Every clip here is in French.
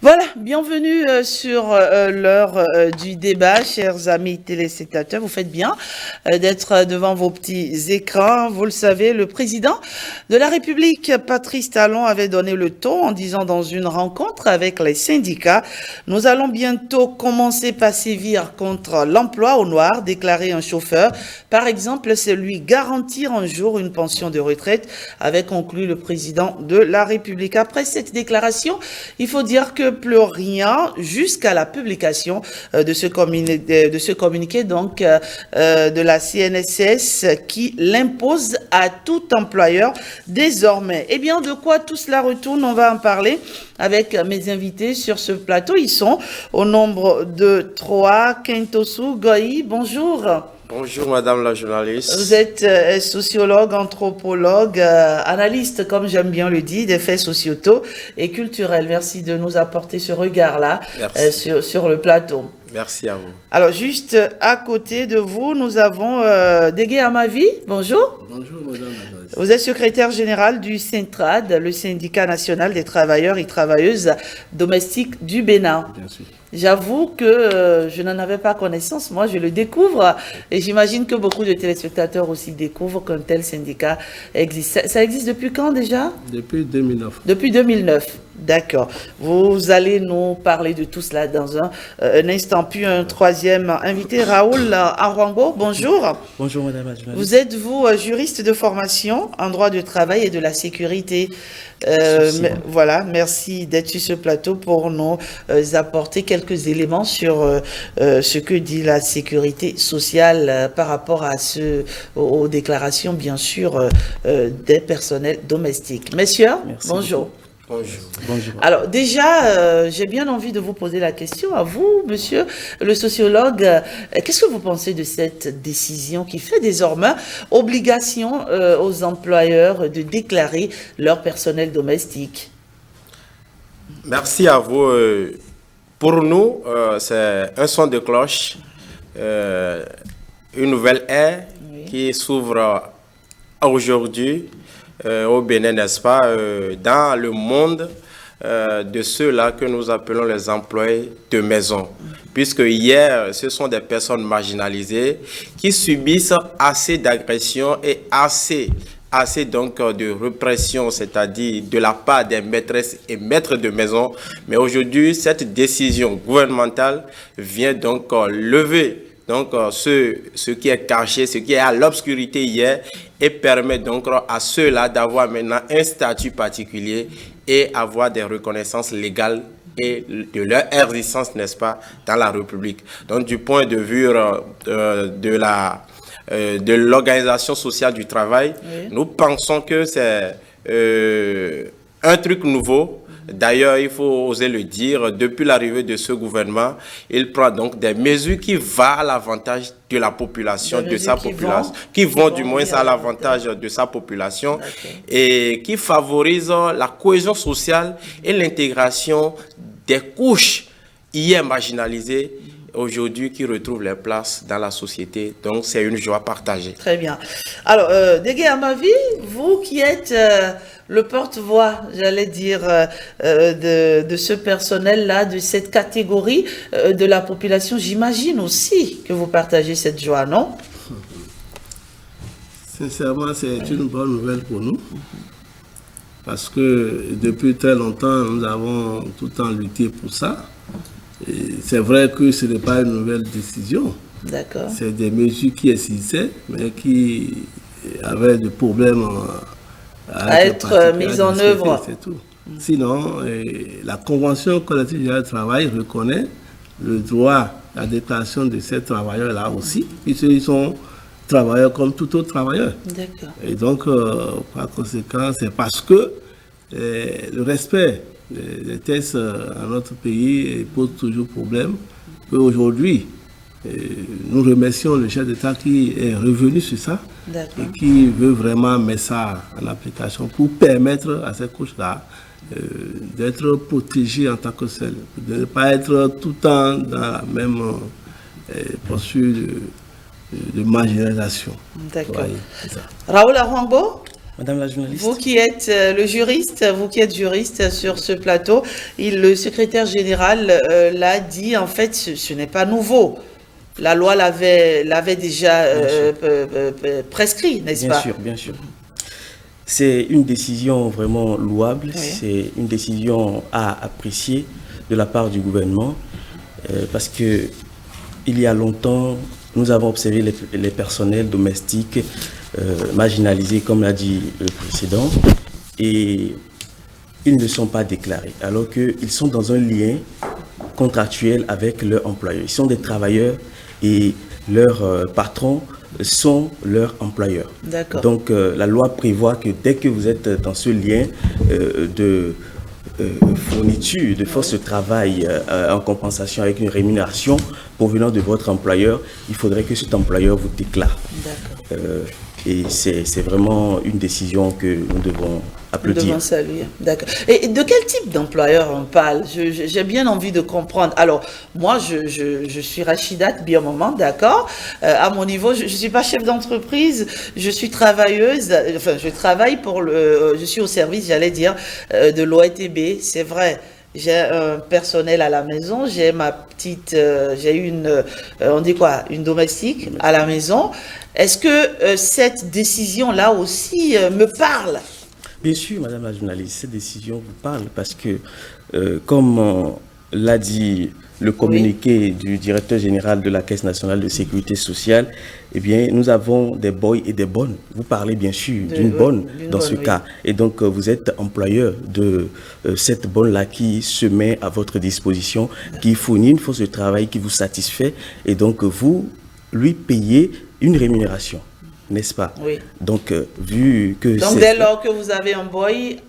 Voilà, bienvenue sur l'heure du débat, chers amis téléspectateurs. Vous faites bien d'être devant vos petits écrans. Vous le savez, le président de la République, Patrice Talon, avait donné le ton en disant dans une rencontre avec les syndicats, nous allons bientôt commencer par sévir contre l'emploi au noir, déclarer un chauffeur. Par exemple, c'est lui garantir un jour une pension de retraite, avait conclu le président de la République. Après cette déclaration, il faut dire que plus rien jusqu'à la publication de ce communiqué donc de la CNSS qui l'impose à tout employeur désormais. Eh bien, de quoi tout cela retourne, on va en parler avec mes invités sur ce plateau. Ils sont au nombre de 3. Kentosu Goyi, bonjour. Bonjour Madame la journaliste. Vous êtes sociologue, anthropologue, analyste, comme j'aime bien le dire, des faits sociétaux et culturels. Merci de nous apporter ce regard-là sur le plateau. Merci à vous. Alors, juste à côté de vous, nous avons Dégué Amavi. Bonjour. Bonjour Madame la journaliste. Vous êtes secrétaire général du Syntrad, le syndicat national des travailleurs et travailleuses domestiques du Bénin. Bien sûr. J'avoue que je n'en avais pas connaissance. Moi, je le découvre et j'imagine que beaucoup de téléspectateurs aussi découvrent qu'un tel syndicat existe. Ça existe depuis quand déjà? Depuis 2009. Depuis 2009. D'accord. Vous allez nous parler de tout cela dans un instant. Puis un troisième invité, Raoul Arwango. Bonjour. Bonjour Madame la journaliste. Vous êtes, vous, juriste de formation en droit de travail et de la sécurité. Voilà, merci d'être sur ce plateau pour nous apporter quelques éléments sur ce que dit la sécurité sociale par rapport à aux déclarations, bien sûr, des personnels domestiques. Messieurs, Merci bonjour. Bonjour. Bonjour. Alors déjà, j'ai bien envie de vous poser la question à vous, monsieur le sociologue. Qu'est-ce que vous pensez de cette décision qui fait désormais obligation aux employeurs de déclarer leur personnel domestique? Merci à vous. Pour nous, c'est un son de cloche, une nouvelle ère qui s'ouvre aujourd'hui au Bénin, n'est-ce pas, dans le monde de ceux-là que nous appelons les employés de maison. Puisque hier, ce sont des personnes marginalisées qui subissent assez d'agressions et assez donc de répression, c'est-à-dire de la part des maîtresses et maîtres de maison. Mais aujourd'hui, cette décision gouvernementale vient donc lever ce qui est caché, ce qui est à l'obscurité hier, et permet donc à ceux-là d'avoir maintenant un statut particulier et avoir des reconnaissances légales et de leur existence, n'est-ce pas, dans la République. Donc du point de vue de l'organisation sociale du travail, nous pensons que c'est un truc nouveau. D'ailleurs, il faut oser le dire, depuis l'arrivée de ce gouvernement, il prend donc des mesures qui vont à l'avantage de la population, qui vont du moins à l'avantage de sa population et qui favorisent la cohésion sociale et l'intégration des couches hier marginalisées, aujourd'hui qui retrouvent leur place dans la société. Donc, c'est une joie partagée. Très bien. Alors, Dégué Amavi, vous qui êtes le porte-voix, j'allais dire, de ce personnel-là, de cette catégorie de la population, j'imagine aussi que vous partagez cette joie, non? Sincèrement, c'est une bonne nouvelle pour nous. Parce que depuis très longtemps, nous avons tout le temps lutté pour ça. C'est vrai que ce n'est pas une nouvelle décision. D'accord. C'est des mesures qui existaient, mais qui avaient des problèmes à être mises en œuvre. C'est tout. Sinon, la Convention collective du travail reconnaît le droit à la déclaration de ces travailleurs-là aussi, puisqu'ils sont travailleurs comme tout autre travailleur. D'accord. Et donc, par conséquent, c'est parce que le respect des tests à notre pays pose toujours problème qu'aujourd'hui, nous remercions le chef d'État qui est revenu sur ça et qui veut vraiment mettre ça en application pour permettre à cette couche-là d'être protégée en tant que seule, de ne pas être tout le temps dans la même posture de marginalisation. D'accord. Raoul Arwango, Madame la journaliste. Vous qui êtes le juriste, vous qui êtes juriste sur ce plateau, le secrétaire général l'a dit, en fait, ce n'est pas nouveau. La loi l'avait déjà prescrit, n'est-ce pas? Bien sûr, bien sûr. C'est une décision vraiment louable, oui. C'est une décision à apprécier de la part du gouvernement, parce que il y a longtemps, nous avons observé les personnels domestiques marginalisés, comme l'a dit le précédent, et ils ne sont pas déclarés, alors qu'ils sont dans un lien contractuel avec leur employeur. Ils sont des travailleurs et leurs patrons sont leurs employeurs. Donc la loi prévoit que dès que vous êtes dans ce lien de fourniture, de force de travail en compensation avec une rémunération provenant de votre employeur, il faudrait que cet employeur vous déclare. Et c'est vraiment une décision que nous devons applaudir. Nous devons saluer. D'accord. Et de quel type d'employeur on parle? J'ai bien envie de comprendre. Alors, moi, je suis Rachidat Biomoment, d'accord. À mon niveau, je ne suis pas chef d'entreprise, je suis travailleuse, enfin, je travaille je suis au service, j'allais dire, de l'OETB, c'est vrai. J'ai un personnel à la maison, j'ai ma petite, j'ai une, on dit quoi, une domestique à la maison. Est-ce que cette décision-là aussi me parle? Bien sûr, Madame la journaliste, cette décision vous parle parce que, comme l'a dit le communiqué du directeur général de la Caisse nationale de sécurité sociale, eh bien, nous avons des boys et des bonnes. Vous parlez bien sûr d'une bonne dans ce cas. Et donc, vous êtes employeur de cette bonne-là qui se met à votre disposition, qui fournit une force de travail qui vous satisfait. Et donc, vous lui payez une rémunération, n'est-ce pas? Oui. Donc, vu que... Donc, dès lors que vous avez un boy...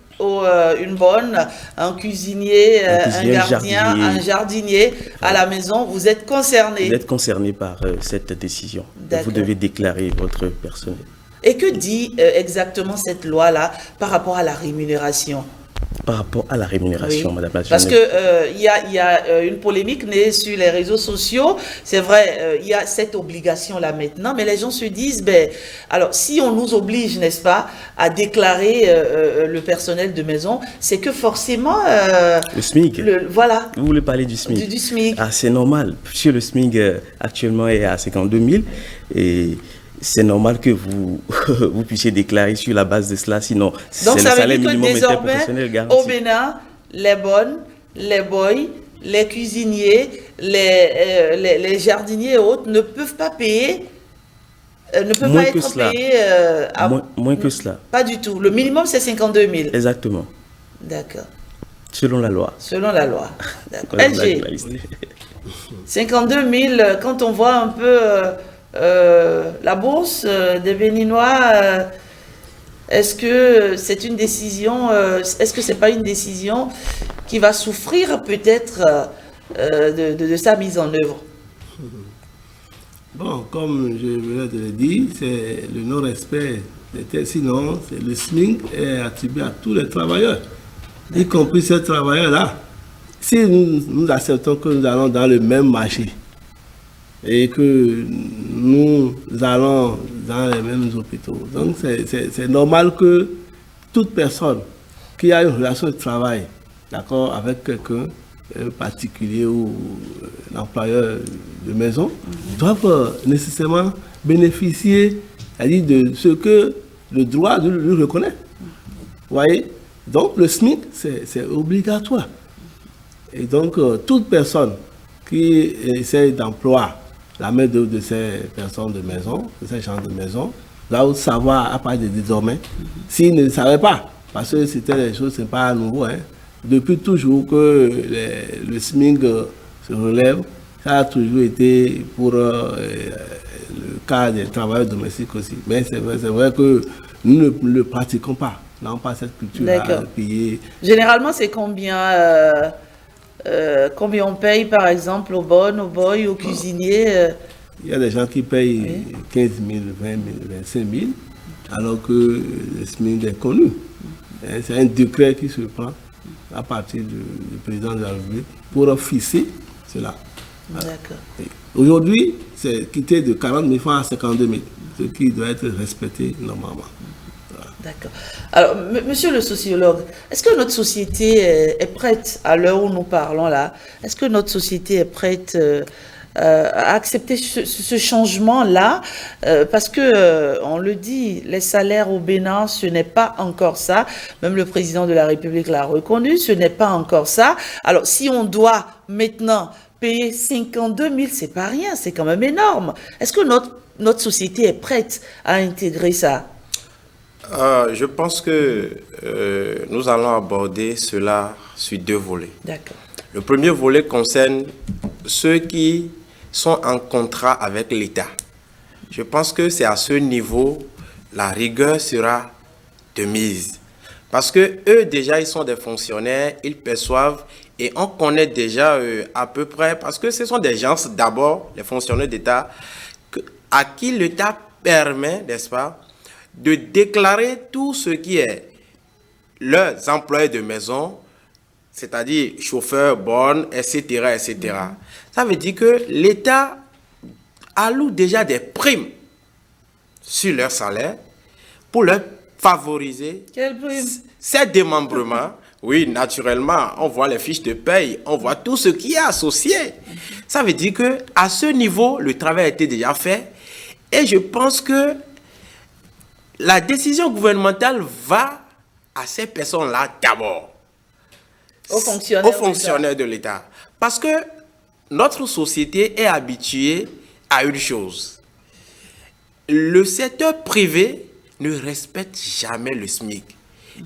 une bonne, un cuisinier, un gardien, un jardinier à la maison, vous êtes concerné. Vous êtes concerné par cette décision. Vous devez déclarer votre personnel. Et que dit exactement cette loi-là par rapport à la rémunération? Par rapport à la rémunération, Madame la Parce qu'il y a une polémique née sur les réseaux sociaux. C'est vrai, il y a cette obligation-là maintenant, mais les gens se disent, ben, alors si on nous oblige, n'est-ce pas, à déclarer le personnel de maison, c'est que forcément... le SMIC. Voilà. Vous voulez parler du SMIC? Du SMIC. Ah, c'est normal, puisque le SMIC actuellement est à 52 000 et... c'est normal que vous puissiez déclarer sur la base de cela, sinon c'est le salaire minimum interprofessionnel garanti. Au Bénin, les bonnes, les boys, les cuisiniers, les jardiniers et autres ne peuvent pas payer, ne peuvent pas être payés... moins que cela. Pas du tout. Le minimum, c'est 52 000. Exactement. D'accord. Selon la loi. Selon la loi. D'accord. LG. 52 000, quand on voit un peu... la bourse des Béninois, est-ce que c'est une décision, est-ce que c'est pas une décision qui va souffrir peut-être de sa mise en œuvre? Bon, comme je venais de le dire, c'est le non-respect des textes. Sinon, le SMIC est attribué à tous les travailleurs, y compris ces travailleurs-là. Si nous acceptons que nous allons dans le même marché, et que nous allons dans les mêmes hôpitaux. Donc c'est normal que toute personne qui a une relation de travail, d'accord, avec quelqu'un, un particulier ou l'employeur de maison, doivent nécessairement bénéficier, c'est-à-dire de ce que le droit lui reconnaît. Vous voyez? Donc le SMIC, c'est obligatoire. Et donc toute personne qui essaie d'employer la main-d'œuvre de ces personnes de maison, de ces gens de maison, doivent savoir à partir de désormais, s'ils ne savaient pas, parce que c'était des choses, c'est pas nouveau, hein. Depuis toujours que le SMIC se relève, ça a toujours été pour le cas des travailleurs domestiques aussi. Mais c'est vrai que nous ne le pratiquons pas. Nous n'avons pas cette culture à payer. Généralement, c'est combien combien on paye, par exemple, aux bonnes, aux boys, aux cuisiniers? Il y a des gens qui payent 15 000, 20 000, 25 000, alors que le SMIC est connu. C'est un décret qui se prend à partir du président de la République pour fixer cela. D'accord. Aujourd'hui, c'est quitté de 40 000 francs à 52 000, ce qui doit être respecté normalement. D'accord. Alors, monsieur le sociologue, est-ce que notre société est prête, à l'heure où nous parlons là, est-ce que notre société est prête à accepter ce changement-là, parce que, on le dit, les salaires au Bénin, ce n'est pas encore ça. Même le président de la République l'a reconnu, ce n'est pas encore ça. Alors, si on doit maintenant payer 52 000, c'est pas rien, c'est quand même énorme. Est-ce que notre société est prête à intégrer ça? Je pense que nous allons aborder cela sur deux volets. D'accord. Le premier volet concerne ceux qui sont en contrat avec l'État. Je pense que c'est à ce niveau la rigueur sera de mise. Parce que eux déjà, ils sont des fonctionnaires, ils perçoivent et on connaît déjà à peu près, parce que ce sont des gens d'abord, les fonctionnaires d'État, à qui l'État permet, n'est-ce pas, de déclarer tout ce qui est leurs employés de maison, c'est-à-dire chauffeurs, bornes, etc., etc. Ça veut dire que l'État alloue déjà des primes sur leur salaire pour leur favoriser ces démembrements. Oui, naturellement, on voit les fiches de paye, on voit tout ce qui est associé. Ça veut dire que à ce niveau, le travail a été déjà fait et je pense que la décision gouvernementale va à ces personnes-là d'abord. Aux fonctionnaires de l'État. Parce que notre société est habituée à une chose. Le secteur privé ne respecte jamais le SMIC.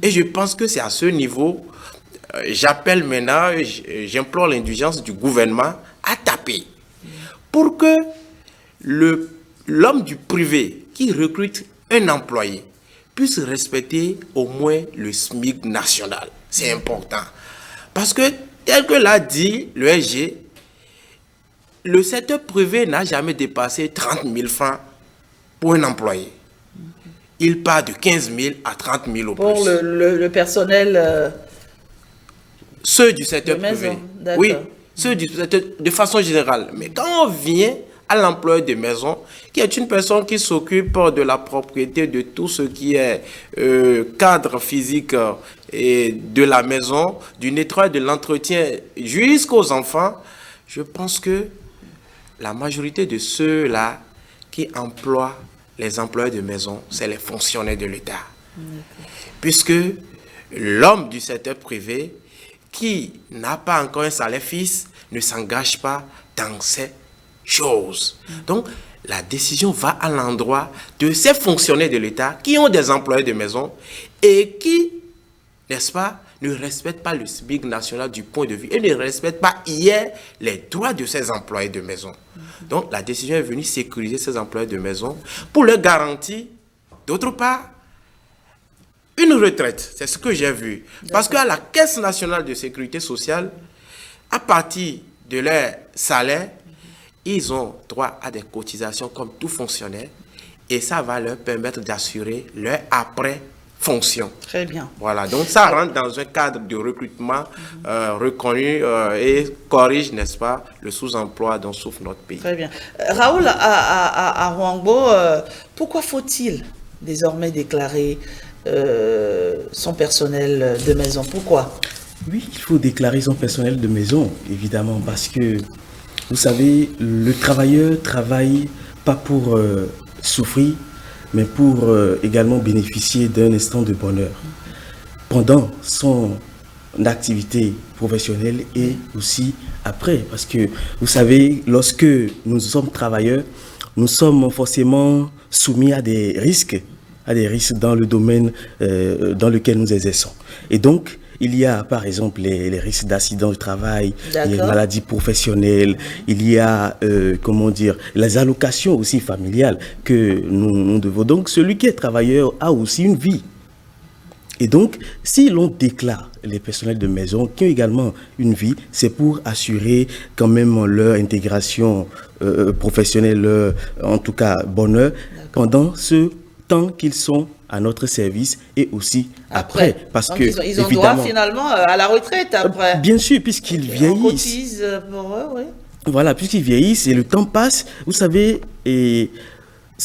Et je pense que c'est à ce niveau, j'appelle maintenant, j'implore l'indulgence du gouvernement à taper. Pour que l'homme du privé qui recrute un employé puisse respecter au moins le SMIC national. C'est important. Parce que, tel que l'a dit le SG, le secteur privé n'a jamais dépassé 30 000 francs pour un employé. Il part de 15 000 à 30 000 au plus. Pour le personnel ceux du secteur privé. Oui, ceux du secteur de façon générale. Mais quand on vient à l'employé de maison, qui est une personne qui s'occupe de la propriété de tout ce qui est cadre physique et de la maison, du nettoyage, de l'entretien jusqu'aux enfants, je pense que la majorité de ceux-là qui emploient les employés de maison, c'est les fonctionnaires de l'État. Puisque l'homme du secteur privé qui n'a pas encore un salaire fixe ne s'engage pas dans ces choses. Donc, la décision va à l'endroit de ces fonctionnaires de l'État qui ont des employés de maison et qui, n'est-ce pas, ne respectent pas le SMIC national du point de vue et ne respectent pas hier les droits de ces employés de maison. Donc, la décision est venue sécuriser ces employés de maison pour leur garantir, d'autre part, une retraite. C'est ce que j'ai vu. Parce qu'à la Caisse nationale de sécurité sociale, à partir de leur salaire, ils ont droit à des cotisations comme tout fonctionnaire et ça va leur permettre d'assurer leur après-fonction. Très bien. Voilà, donc ça rentre dans un cadre de recrutement reconnu et corrige, n'est-ce pas, le sous-emploi dont souffre notre pays. Très bien. Raoul, à Rwangbo, pourquoi faut-il désormais déclarer son personnel de maison? Pourquoi? Oui, il faut déclarer son personnel de maison, évidemment, parce que vous savez, le travailleur travaille pas pour souffrir, mais pour également bénéficier d'un instant de bonheur pendant son activité professionnelle et aussi après. Parce que vous savez, lorsque nous sommes travailleurs, nous sommes forcément soumis à des risques dans le domaine dans lequel nous exerçons. Et donc, il y a par exemple les risques d'accident de travail, il y a les maladies professionnelles, il y a les allocations aussi familiales que nous devons. Donc celui qui est travailleur a aussi une vie. Et donc si l'on déclare les personnels de maison qui ont également une vie, c'est pour assurer quand même leur intégration professionnelle, leur, en tout cas bonheur, pendant ce temps qu'ils sont à notre service et aussi après. Parce donc que ils ont droit finalement à la retraite après. Bien sûr, puisqu'ils vieillissent. On cotise pour eux, oui. Voilà, puisqu'ils vieillissent et le temps passe, vous savez, et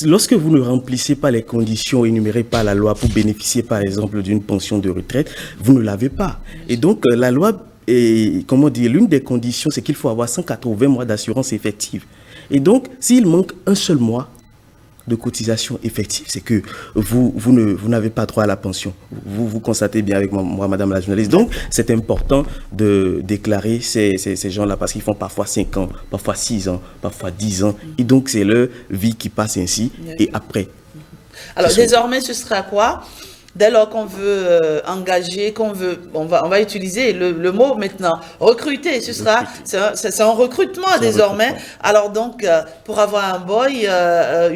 lorsque vous ne remplissez pas les conditions énumérées par la loi pour bénéficier, par exemple, d'une pension de retraite, vous ne l'avez pas. Et donc, la loi, l'une des conditions, c'est qu'il faut avoir 180 mois d'assurance effective. Et donc, s'il manque un seul mois de cotisation effective, c'est que vous n'avez pas droit à la pension. Vous constatez bien avec moi, madame la journaliste. Donc, c'est important de déclarer ces gens-là parce qu'ils font parfois 5 ans, parfois 6 ans, parfois 10 ans. Et donc, c'est leur vie qui passe ainsi. Et après. Alors, désormais, ce sera quoi? Dès lors qu'on veut engager, on va utiliser le mot maintenant, recruter, c'est un recrutement désormais. Alors donc, pour avoir un boy,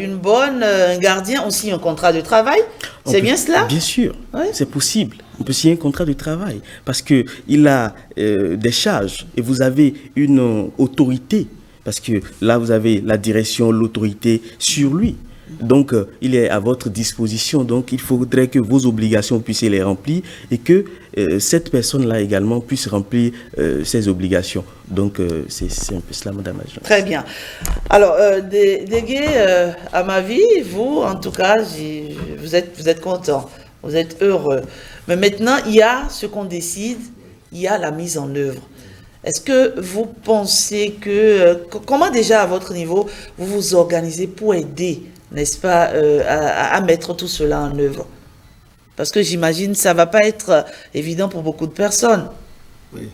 une bonne, un gardien, on signe un contrat de travail, c'est bien cela? Bien sûr, c'est possible. On peut signer un contrat de travail parce qu'il a des charges et vous avez une autorité, parce que là vous avez la direction, l'autorité sur lui. Donc, il est à votre disposition. Donc, il faudrait que vos obligations puissiez les remplir et que cette personne-là également puisse remplir ses obligations. Donc, c'est un peu cela, madame la journaliste. Très bien. Alors, Dégué, à ma vie, vous, en tout cas, vous êtes content, vous êtes heureux. Mais maintenant, il y a ce qu'on décide, il y a la mise en œuvre. Est-ce que vous pensez comment déjà à votre niveau, vous vous organisez pour aider, n'est-ce pas, à mettre tout cela en œuvre? Parce que j'imagine que ça ne va pas être évident pour beaucoup de personnes. Oui.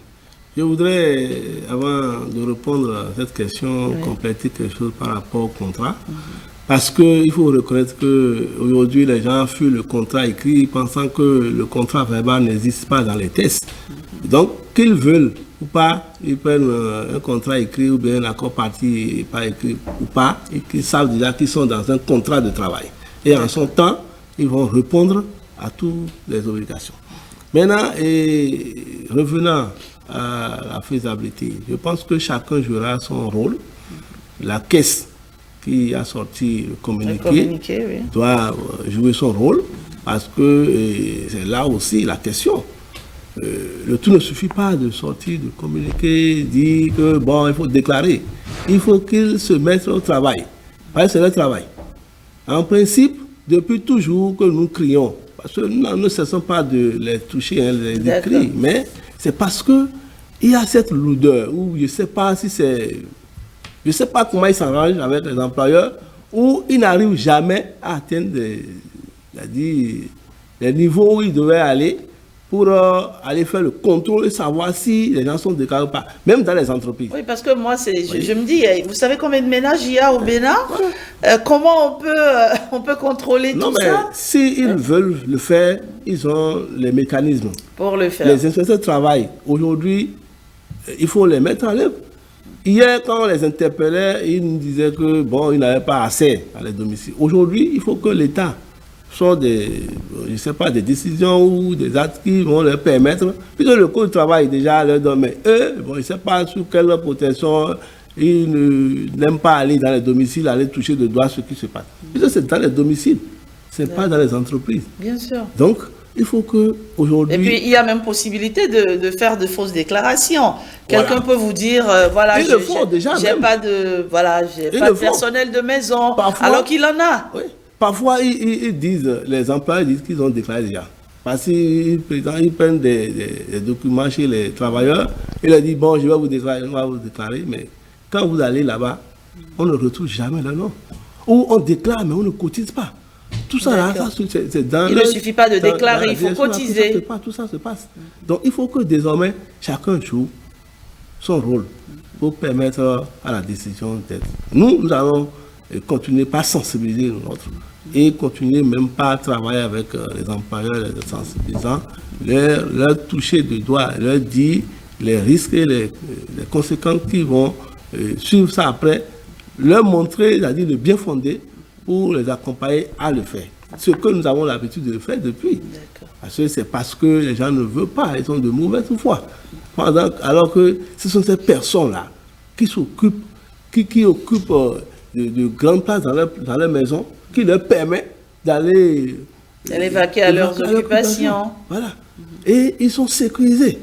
Je voudrais, avant de répondre à cette question, compléter quelque chose par rapport au contrat. Parce qu'il faut reconnaître qu'aujourd'hui, les gens fuient le contrat écrit pensant que le contrat verbal n'existe pas dans les tests. Donc, qu'ils veulent ou pas, ils prennent un contrat écrit ou bien un accord parti pas écrit ou pas, et qu'ils savent déjà qu'ils sont dans un contrat de travail. Et en son temps, ils vont répondre à toutes les obligations. Maintenant, revenant à la faisabilité, je pense que chacun jouera son rôle. La caisse qui a sorti le communiqué doit jouer son rôle parce que c'est là aussi la question. Le tout ne suffit pas de sortir du communiqué, dire que bon, il faut déclarer. Il faut qu'ils se mettent au travail. Parce que c'est le travail. En principe, depuis toujours que nous crions, parce que nous ne cessons pas de les toucher, les décrire, mais c'est parce que il y a cette lourdeur où je ne sais pas si c'est... Je ne sais pas comment ils s'arrangent avec les employeurs, où ils n'arrivent jamais à atteindre les niveaux où ils devaient aller pour aller faire le contrôle et savoir si les gens sont déclarés ou pas, même dans les entreprises. Oui, parce que moi, je me dis, vous savez combien de ménages il y a au Bénin? Comment on peut contrôler tout ça? Non, mais s'ils veulent le faire, ils ont les mécanismes. Pour le faire. Les inspecteurs de travail, aujourd'hui, il faut les mettre en œuvre. Hier, quand on les interpellait, ils nous disaient que bon, ils n'avaient pas assez à les domiciles. Aujourd'hui, il faut que l'État soit des décisions ou des actes qui vont leur permettre, puisque le code du travail déjà leur donne, mais eux, bon, ils ne savent pas sous quelle protection, ils n'aiment pas aller dans les domiciles, aller toucher de doigts ce qui se passe. Puisque c'est dans les domiciles, ce n'est pas dans les entreprises. Bien sûr. Donc, il faut qu'aujourd'hui... Et puis, il y a même possibilité de faire de fausses déclarations. Quelqu'un peut vous dire, voilà, j'ai pas de personnel de maison, parfois, alors qu'il en a. Oui. Parfois, ils disent, les employés disent qu'ils ont déclaré déjà. Parce qu'ils prennent des documents chez les travailleurs, ils leur disent, bon, je vais vous déclarer, mais quand vous allez là-bas, on ne retrouve jamais le nom. Ou on déclare, mais on ne cotise pas. Tout ça, là, c'est dans il ne suffit pas de déclarer, il faut cotiser. Tout ça se passe. Donc, il faut que désormais, chacun joue son rôle pour permettre à la décision d'être. Nous allons continuer par sensibiliser les nôtres et continuer même pas à travailler avec les employeurs, les sensibilisants, leur toucher du doigt, leur dire les risques et les conséquences qui vont suivre ça après, leur montrer, c'est-à-dire le bien fondé pour les accompagner à le faire. Ce que nous avons l'habitude de faire depuis. Parce que c'est parce que les gens ne veulent pas, ils sont de mauvaise foi. Alors que ce sont ces personnes-là qui s'occupent, qui occupent de grandes places dans leur maison, qui leur permet d'aller vaquer à leurs occupations. Voilà. Et ils sont sécurisés.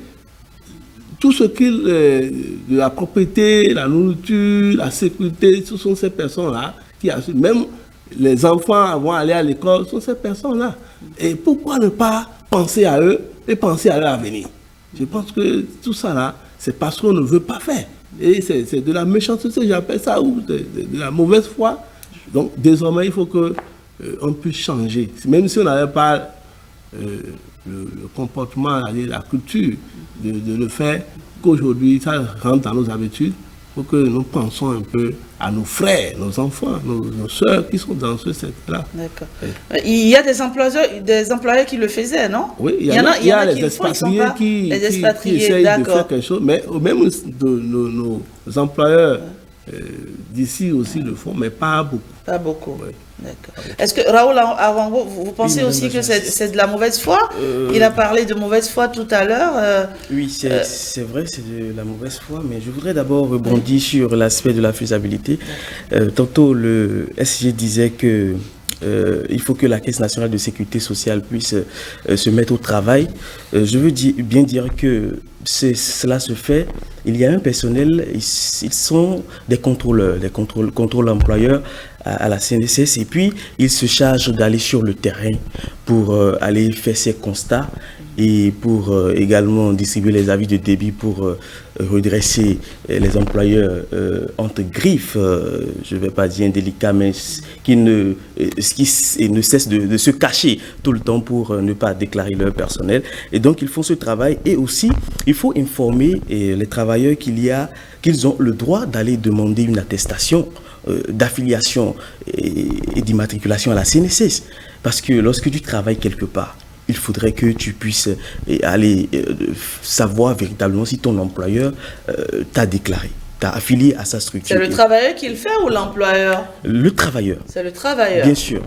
Tout ce de la propriété, la nourriture, la sécurité, ce sont ces personnes-là qui assurent. Même les enfants vont aller à l'école sont ces personnes-là. Et pourquoi ne pas penser à eux et penser à leur avenir? Je pense que tout ça là, c'est parce qu'on ne veut pas faire. Et c'est de la méchanceté, j'appelle ça, ou de la mauvaise foi. Donc désormais, il faut que on puisse changer. Même si on n'avait pas le comportement, la culture de le faire, qu'aujourd'hui ça rentre dans nos habitudes, il faut que nous pensons un peu à nos frères, nos enfants, nos soeurs qui sont dans ce secteur-là. D'accord. Il y a des employeurs qui le faisaient, non? Oui, il y a les expatriés qui essayent de faire quelque chose, mais même nos employeurs d'ici aussi le font, mais pas beaucoup. Pas beaucoup. Oui. D'accord. Est-ce que Raoul Arango, vous pensez aussi que c'est de la mauvaise foi? Il a parlé de mauvaise foi tout à l'heure. Oui, c'est vrai, c'est de la mauvaise foi, mais je voudrais d'abord rebondir sur l'aspect de la faisabilité. Tantôt, le SG disait que il faut que la Caisse nationale de sécurité sociale puisse se mettre au travail. Je veux bien dire que cela se fait. Il y a un personnel, ils sont des contrôleurs, contrôleurs employeurs à la CNSS, et puis ils se chargent d'aller sur le terrain pour aller faire ces constats et pour également distribuer les avis de débit pour redresser les employeurs entre griffes, je ne vais pas dire indélicats, mais qui ne cessent de se cacher tout le temps pour ne pas déclarer leur personnel. Et donc ils font ce travail, et aussi il faut informer les travailleurs qu'ils ont le droit d'aller demander une attestation d'affiliation et d'immatriculation à la CNSS. Parce que lorsque tu travailles quelque part, il faudrait que tu puisses aller savoir véritablement si ton employeur t'a déclaré, t'a affilié à sa structure. C'est le travailleur qui le fait ou l'employeur? Le travailleur. C'est le travailleur. Bien sûr.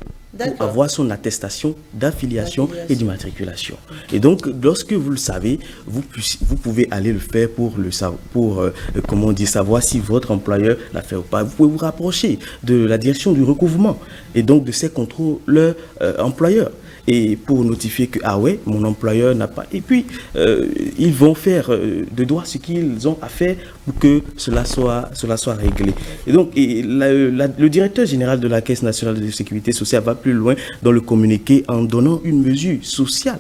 Pour avoir son attestation d'affiliation et d'immatriculation. Et donc, lorsque vous le savez, vous pouvez aller le faire pour savoir si votre employeur l'a fait ou pas. Vous pouvez vous rapprocher de la direction du recouvrement et donc de ses contrôleurs employeurs. Et pour notifier que, ah ouais, mon employeur n'a pas... Et puis, ils vont faire de droit ce qu'ils ont à faire pour que cela soit réglé. Et donc, le directeur général de la Caisse nationale de sécurité sociale va plus loin dans le communiqué en donnant une mesure sociale,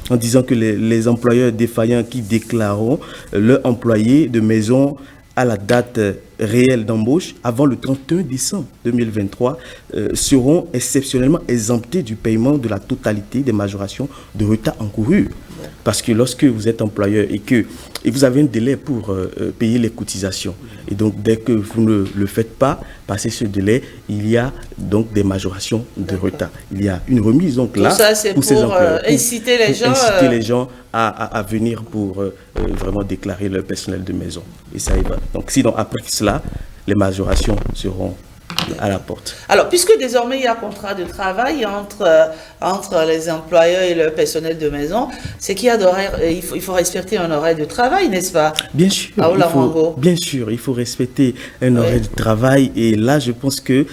en disant que les employeurs défaillants qui déclareront leurs employés de maison à la date réelle d'embauche avant le 31 décembre 2023 seront exceptionnellement exemptés du paiement de la totalité des majorations de retard encouru. Parce que lorsque vous êtes employeur et vous avez un délai pour payer les cotisations, et donc dès que vous ne le faites pas, passer ce délai, il y a donc des majorations de retard. Il y a une remise donc là. Tout ça, c'est pour inciter les gens à venir pour vraiment déclarer leur personnel de maison. Et ça y va. Donc sinon, après cela, les majorations seront à la porte. Alors, puisque désormais il y a contrat de travail entre les employeurs et le personnel de maison, c'est qu'il y a d'horaire, il faut respecter un horaire de travail, n'est-ce pas? Bien sûr, il faut respecter un horaire de travail, et là je pense que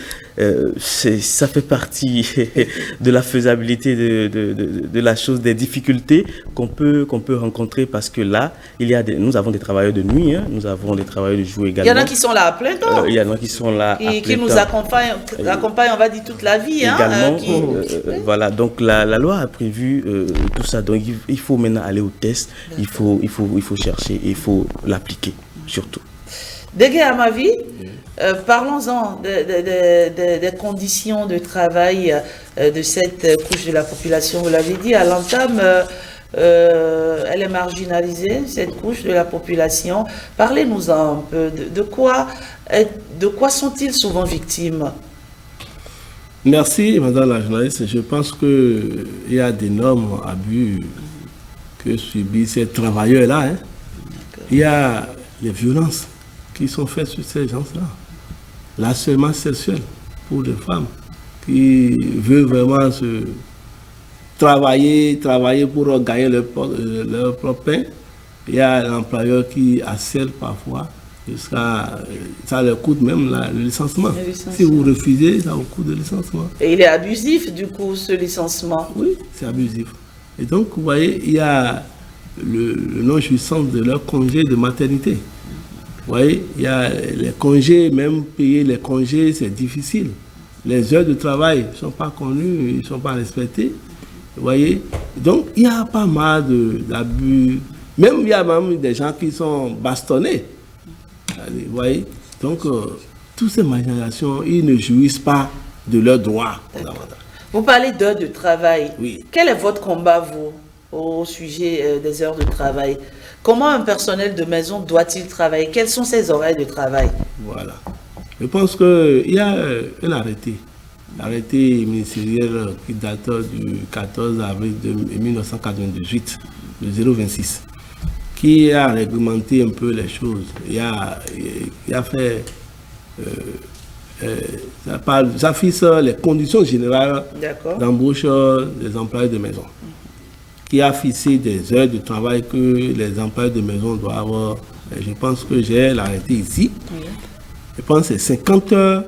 ça fait partie de la faisabilité de la chose, des difficultés qu'on peut rencontrer, parce que là, nous avons des travailleurs de nuit, hein, nous avons des travailleurs de jour également. Il y en a qui sont là à plein temps. Il y en a qui sont là et qui nous accompagnent, on va dire, toute la vie. Également, voilà, donc la loi a prévu tout ça, donc il faut maintenant aller au test, il faut chercher et il faut l'appliquer, surtout. Dégué Amavi, parlons-en des conditions de travail de cette couche de la population. Vous l'avez dit, à l'entame, elle est marginalisée, cette couche de la population. Parlez-nous-en un peu. De quoi sont-ils souvent victimes? Merci, madame la journaliste. Je pense qu'il y a d'énormes abus que subissent ces travailleurs-là. Hein. Il y a les violences qui sont faites sur ces gens-là. L'harcèlement sexuel pour les femmes qui veulent vraiment travailler pour gagner leur propre pain. Il y a l'employeur qui harcèle parfois, ça leur coûte même le licenciement. Si vous refusez, ça vous coûte le licenciement. Et il est abusif, du coup, ce licenciement? Oui, c'est abusif. Et donc, vous voyez, il y a le non-jouissance de leur congé de maternité. Vous voyez, il y a les congés, même payer les congés, c'est difficile. les heures de travail ne sont pas connues, ils ne sont pas respectés. Vous voyez? Donc, il y a pas mal d'abus. Même, il y a même des gens qui sont bastonnés. Vous voyez? Donc, toutes ces marginations, ils ne jouissent pas de leurs droits fondamentaux. Vous parlez d'heures de travail. Oui. Quel est votre combat, vous, au sujet des heures de travail? Comment un personnel de maison doit-il travailler? Quels sont ses horaires de travail? Voilà. Je pense qu'il y a un arrêté. L'arrêté ministériel qui date du 14 avril 1998, de 026, qui a réglementé un peu les choses. Il a fait... ça fixe les conditions générales d'embauche des employés de maison, qui a fixé des heures de travail que les employés de maison doivent avoir. Je pense que j'ai l'arrêté ici. Oui. Je pense que c'est 50 heures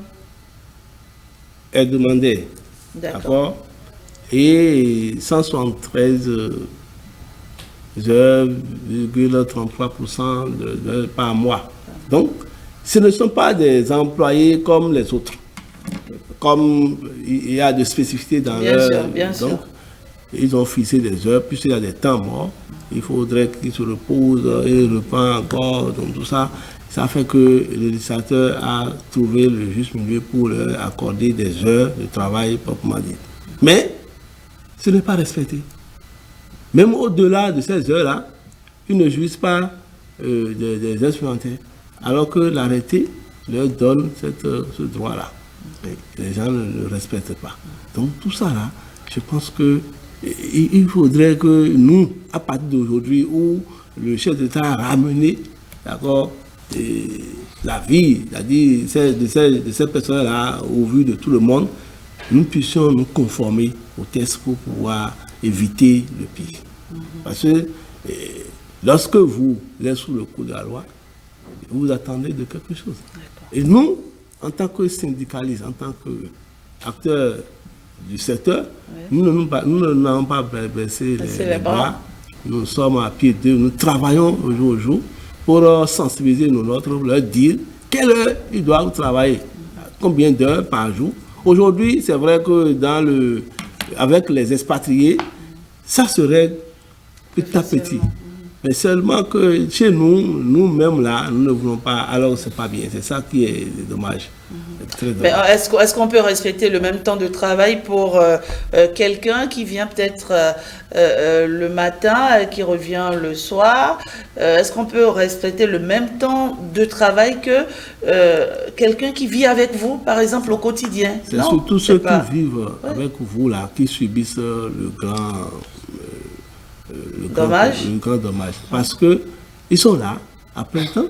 hebdomadaires. D'accord. Et 173 heures, 33% par mois. Donc, ce ne sont pas des employés comme les autres. Comme il y a de spécificités dans leur... Bien sûr. Ils ont fixé des heures, puisqu'il y a des temps morts. Il faudrait qu'ils se reposent et reprennent encore. Donc tout ça, ça fait que le législateur a trouvé le juste milieu pour leur accorder des heures de travail proprement dit. Mais ce n'est pas respecté. Même au-delà de ces heures-là, ils ne jouissent pas des heures supplémentaires. Alors que l'arrêté leur donne ce droit-là. Les gens ne le respectent pas. Donc tout ça là, je pense que il faudrait que nous, à partir d'aujourd'hui, où le chef d'État a ramené, d'accord, la vie, c'est-à-dire de ces personnes-là, au vu de tout le monde, nous puissions nous conformer aux tests pour pouvoir éviter le pire. Parce que lorsque vous êtes sous le coup de la loi, vous attendez de quelque chose. Et nous, en tant que syndicalistes, en tant qu'acteurs du secteur, nous n'avons pas baissé les bras. Nous sommes à pied d'œuvre, nous travaillons au jour au jour pour sensibiliser nos nôtres, leur dire quelle heure ils doivent travailler, combien d'heures par jour. Aujourd'hui, c'est vrai que avec les expatriés, ça se règle petit à petit. Mais seulement que chez nous, nous-mêmes là, nous ne voulons pas, alors c'est pas bien. C'est ça qui est dommage. Très dommage. Est-ce qu'on peut respecter le même temps de travail pour quelqu'un qui vient peut-être le matin, qui revient le soir? Est-ce qu'on peut respecter le même temps de travail que quelqu'un qui vit avec vous, par exemple, au quotidien? C'est surtout ceux qui vivent avec vous là, qui subissent le grand... le grand dommage. Parce qu'ils sont là, à plein temps.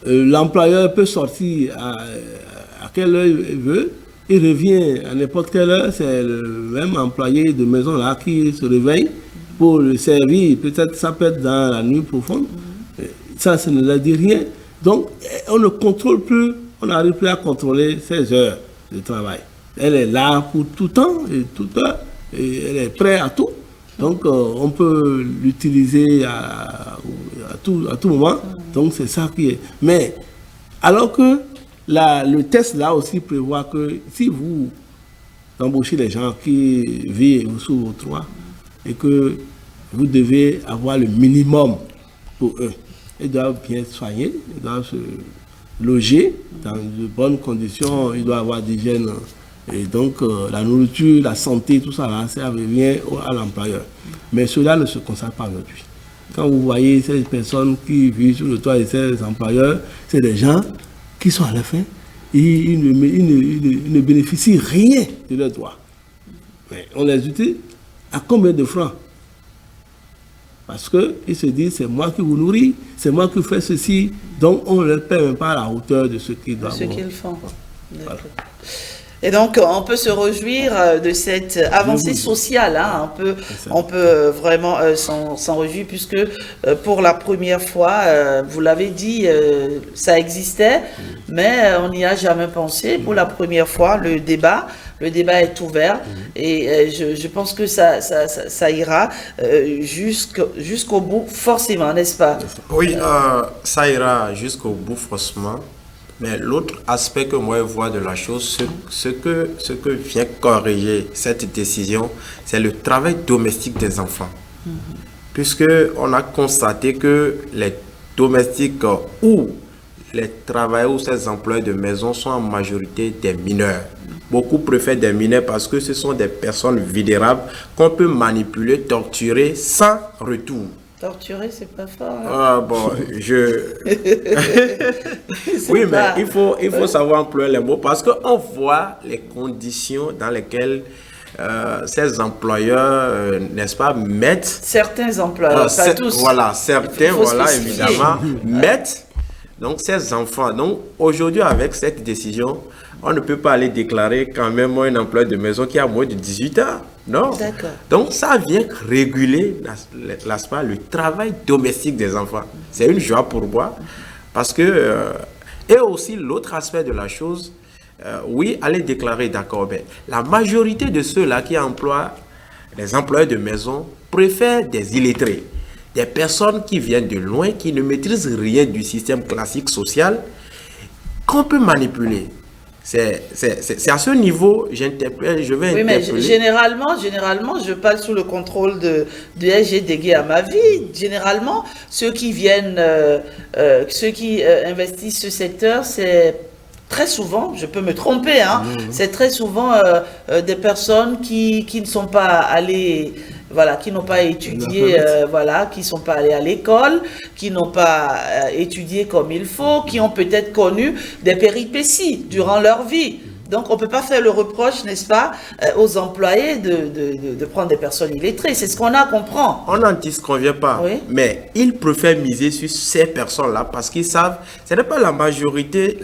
L'employeur peut sortir à quelle heure il veut. Il revient à n'importe quelle heure. C'est le même employé de maison là qui se réveille pour le servir. Peut-être ça peut être dans la nuit profonde. Ça ne leur dit rien. Donc, on ne contrôle plus, on n'arrive plus à contrôler ses heures de travail. Elle est là pour tout temps et toute heure. Et elle est prête à tout. Donc, on peut l'utiliser à tout moment. Donc, c'est ça qui est. Mais, alors que le test là aussi prévoit que si vous embauchez les gens qui vivent sous vos toits et que vous devez avoir le minimum pour eux. Ils doivent bien être soignés, ils doivent se loger dans de bonnes conditions, ils doivent avoir d'hygiène. Et donc, la nourriture, la santé, tout ça, là, ça revient à l'employeur. Mais cela ne se constate pas aujourd'hui. Quand vous voyez ces personnes qui vivent sur le toit de ces employeurs, c'est des gens qui sont à la fin, ils ne bénéficient rien de leurs droits. Mais on les utilise à combien de francs? Parce qu'ils se disent, c'est moi qui vous nourris, c'est moi qui fais ceci, donc on ne leur paie même pas à la hauteur de ce qu'ils doivent. De ce qu'ils font. Voilà. Et donc, on peut se réjouir de cette avancée sociale. Hein. On peut vraiment s'en réjouir puisque pour la première fois, vous l'avez dit, ça existait, mais on n'y a jamais pensé. Pour la première fois, le débat est ouvert et je pense que ça ira jusqu'au bout, forcément, n'est-ce pas? Oui, ça ira jusqu'au bout, forcément. Mais l'autre aspect que moi je vois de la chose, ce que vient corriger cette décision, c'est le travail domestique des enfants. Puisque on a constaté que les domestiques ou les travailleurs ou ces employés de maison sont en majorité des mineurs. Beaucoup préfèrent des mineurs parce que ce sont des personnes vulnérables qu'on peut manipuler, torturer sans retour. Torturer, c'est pas fort. Hein? Ah bon, oui, mais il faut savoir employer les mots parce qu'on voit les conditions dans lesquelles ces employeurs, n'est-ce pas, mettent... Certains employeurs, pas tous. Voilà, certains, voilà, évidemment, mettent donc ces enfants. Donc aujourd'hui, avec cette décision, on ne peut pas aller déclarer quand même un emploi de maison qui a moins de 18 ans. Non. Donc ça vient réguler le travail domestique des enfants. C'est une joie pour moi parce que... et aussi l'autre aspect de la chose, oui, aller déclarer, d'accord, mais la majorité de ceux-là qui emploient les employés de maison préfèrent des illettrés, des personnes qui viennent de loin, qui ne maîtrisent rien du système classique social, qu'on peut manipuler. C'est à ce niveau, je vais interpeller. Oui, mais généralement, je parle sous le contrôle de SG dégué à ma vie. Généralement, ceux qui viennent, ceux qui investissent ce secteur, c'est très souvent, je peux me tromper, hein, c'est très souvent des personnes qui ne sont pas allées... Voilà, qui n'ont pas étudié, voilà, qui ne sont pas allés à l'école, qui n'ont pas étudié comme il faut, qui ont peut-être connu des péripéties durant leur vie. Donc, on ne peut pas faire le reproche, n'est-ce pas, aux employés de prendre des personnes illettrées. C'est ce qu'on a, comprend. On n'en disconvient pas, oui. Mais ils préfèrent miser sur ces personnes-là parce qu'ils savent, ce n'est pas la majorité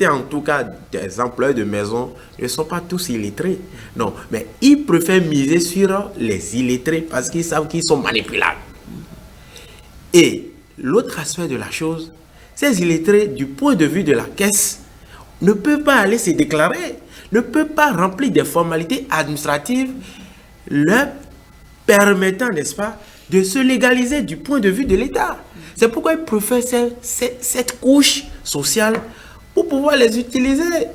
en tout cas des employés de maison ne sont pas tous illettrés. Non, mais ils préfèrent miser sur les illettrés parce qu'ils savent qu'ils sont manipulables. Et l'autre aspect de la chose, ces illettrés, du point de vue de la caisse, ne peut pas aller se déclarer, ne peut pas remplir des formalités administratives leur permettant, n'est-ce pas, de se légaliser du point de vue de l'État. C'est pourquoi ils préfèrent cette couche sociale pour pouvoir les utiliser.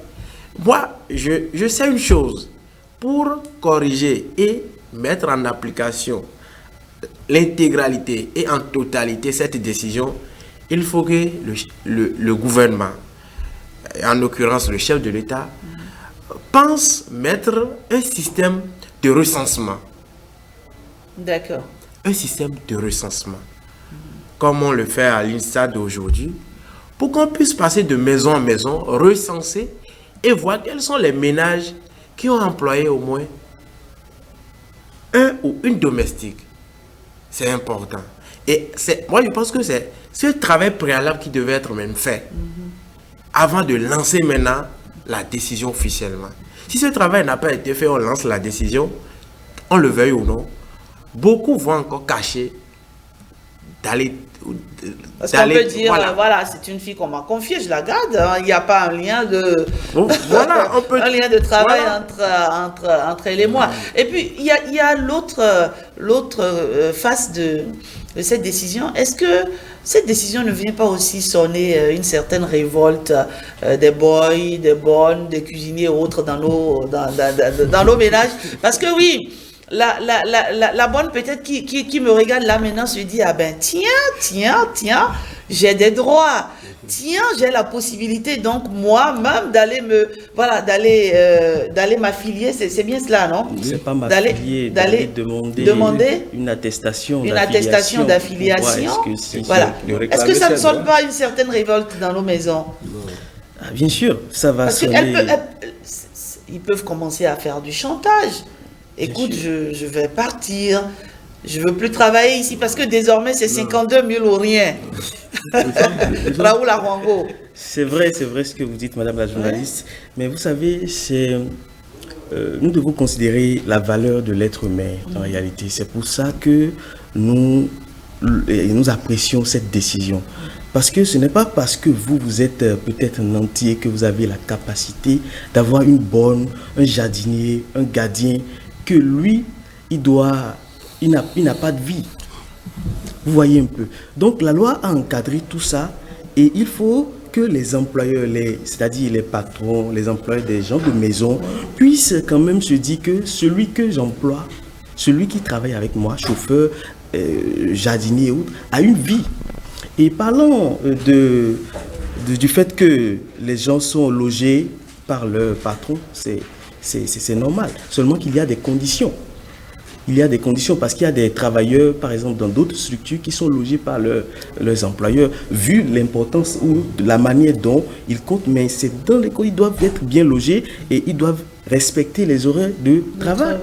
Moi, je sais une chose, pour corriger et mettre en application l'intégralité et en totalité cette décision, il faut que le gouvernement, en l'occurrence le chef de l'État, pense mettre un système de recensement. D'accord. Un système de recensement. Comme on le fait à l'INSA d'aujourd'hui, pour qu'on puisse passer de maison en maison, recenser et voir quels sont les ménages qui ont employé au moins un ou une domestique. C'est important. Et moi, je pense que c'est ce travail préalable qui devait être même fait avant de lancer maintenant la décision officiellement. Si ce travail n'a pas été fait, on lance la décision, on le veuille ou non, beaucoup vont encore cacher d'aller... Parce qu'on peut dire, voilà, c'est une fille qu'on m'a confiée, je la garde, hein, il n'y a pas un lien de... Voilà, on peut... un lien de travail entre elle et moi. Et puis, il y a l'autre face de cette décision. Est-ce que cette décision ne vient pas aussi sonner une certaine révolte des boys, des bonnes, des cuisiniers et autres dans nos ménages? Parce que oui, la bonne peut-être qui me regarde là maintenant se dit, ah ben tiens, j'ai des droits. Tiens, j'ai la possibilité donc moi-même d'aller d'aller m'affilier, c'est bien cela, non? C'est pas m'affilier, d'aller demander une attestation d'affiliation. Voilà. Est-ce que ça ne sonne pas une certaine révolte dans nos maisons? Bien sûr, ça va sonner. Ils peuvent commencer à faire du chantage. Écoute, je vais partir. Je ne veux plus travailler ici parce que désormais, c'est 52 000 ou rien. Raoul Arwango. C'est vrai ce que vous dites, madame la journaliste. Ouais. Mais vous savez, nous devons considérer la valeur de l'être humain en réalité. C'est pour ça que nous apprécions cette décision. Parce que ce n'est pas parce que vous êtes peut-être un entier que vous avez la capacité d'avoir une bonne, un jardinier, un gardien, que lui, il n'a pas de vie. Vous voyez un peu. Donc la loi a encadré tout ça et il faut que les employeurs, c'est-à-dire les patrons, les employeurs des gens de maison, puissent quand même se dire que celui que j'emploie, celui qui travaille avec moi, chauffeur, jardinier et autres, a une vie. Et parlons du fait que les gens sont logés par leur patron, c'est normal. Seulement qu'il y a des conditions. Il y a des conditions parce qu'il y a des travailleurs, par exemple, dans d'autres structures qui sont logés par leurs employeurs, vu l'importance ou la manière dont ils comptent. Mais c'est dans l'école, ils doivent être bien logés et ils doivent respecter les horaires de travail.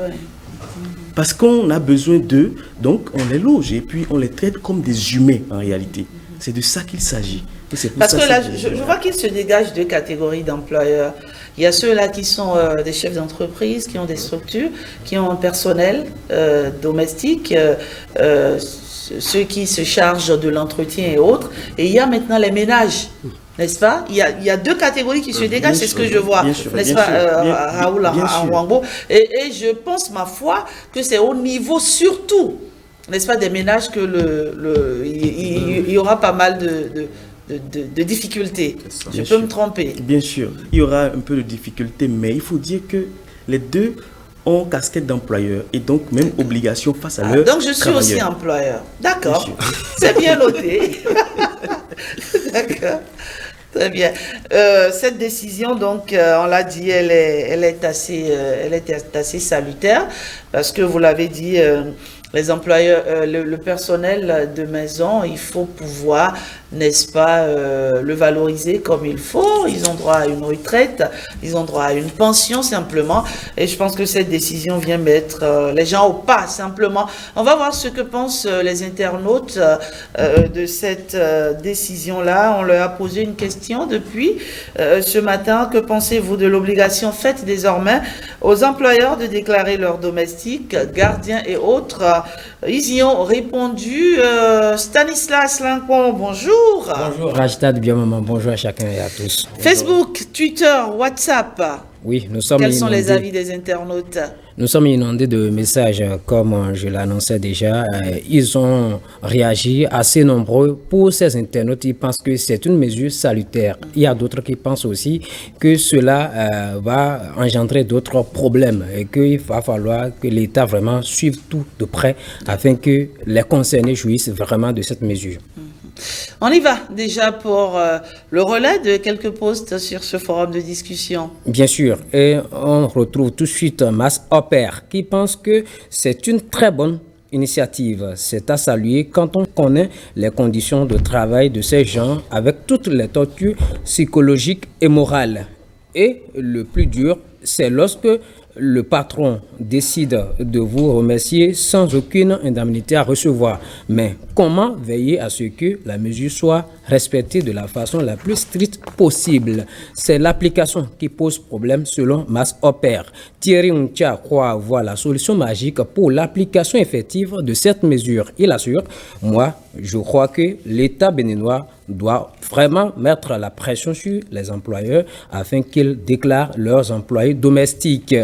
Parce qu'on a besoin d'eux, donc on les loge et puis on les traite comme des humains en réalité. C'est de ça qu'il s'agit. Parce que là, je vois qu'il se dégage deux catégories d'employeurs. Il y a ceux-là qui sont des chefs d'entreprise, qui ont des structures, qui ont un personnel domestique, ceux qui se chargent de l'entretien et autres. Et il y a maintenant les ménages, n'est-ce pas? Il y a deux catégories qui se dégagent, c'est ce que je vois, n'est-ce pas, Raoul Anwango. Et je pense, ma foi, que c'est au niveau surtout, n'est-ce pas, des ménages que il y aura pas mal de difficultés. Je peux me tromper. Bien sûr, il y aura un peu de difficultés, mais il faut dire que les deux ont casquette d'employeur et donc même obligation face à leur donc je suis aussi employeur. D'accord. C'est bien noté. D'accord. Très bien. Cette décision, donc, on l'a dit, elle est assez salutaire parce que vous l'avez dit, les employeurs, le personnel de maison, il faut pouvoir, n'est-ce pas, le valoriser comme il faut. Ils ont droit à une retraite, ils ont droit à une pension simplement. Et je pense que cette décision vient mettre les gens au pas simplement. On va voir ce que pensent les internautes de cette décision-là. On leur a posé une question depuis ce matin. Que pensez-vous de l'obligation faite désormais aux employeurs de déclarer leurs domestiques, gardiens et autres? Ils y ont répondu. Stanislas Lincon, bonjour. Bonjour Rajtad, bien maman, bonjour à chacun et à tous. Facebook, Twitter, WhatsApp. Oui, nous sommes Quels sont les avis des internautes? Nous sommes inondés de messages, comme je l'annonçais déjà. Ils ont réagi assez nombreux. Pour ces internautes, ils pensent que c'est une mesure salutaire. Il y a d'autres qui pensent aussi que cela va engendrer d'autres problèmes et qu'il va falloir que l'État vraiment suive tout de près afin que les concernés jouissent vraiment de cette mesure. On y va déjà pour le relais de quelques posts sur ce forum de discussion. Bien sûr, et on retrouve tout de suite Mas Opère qui pense que c'est une très bonne initiative. C'est à saluer quand on connaît les conditions de travail de ces gens avec toutes les tortures psychologiques et morales. Et le plus dur, c'est lorsque le patron décide de vous remercier sans aucune indemnité à recevoir. Mais comment veiller à ce que la mesure soit respectée de la façon la plus stricte possible? C'est l'application qui pose problème selon Mas Opère. Thierry Ntia croit avoir la solution magique pour l'application effective de cette mesure. Il assure, moi, je crois que l'État béninois doit vraiment mettre la pression sur les employeurs afin qu'ils déclarent leurs employés domestiques.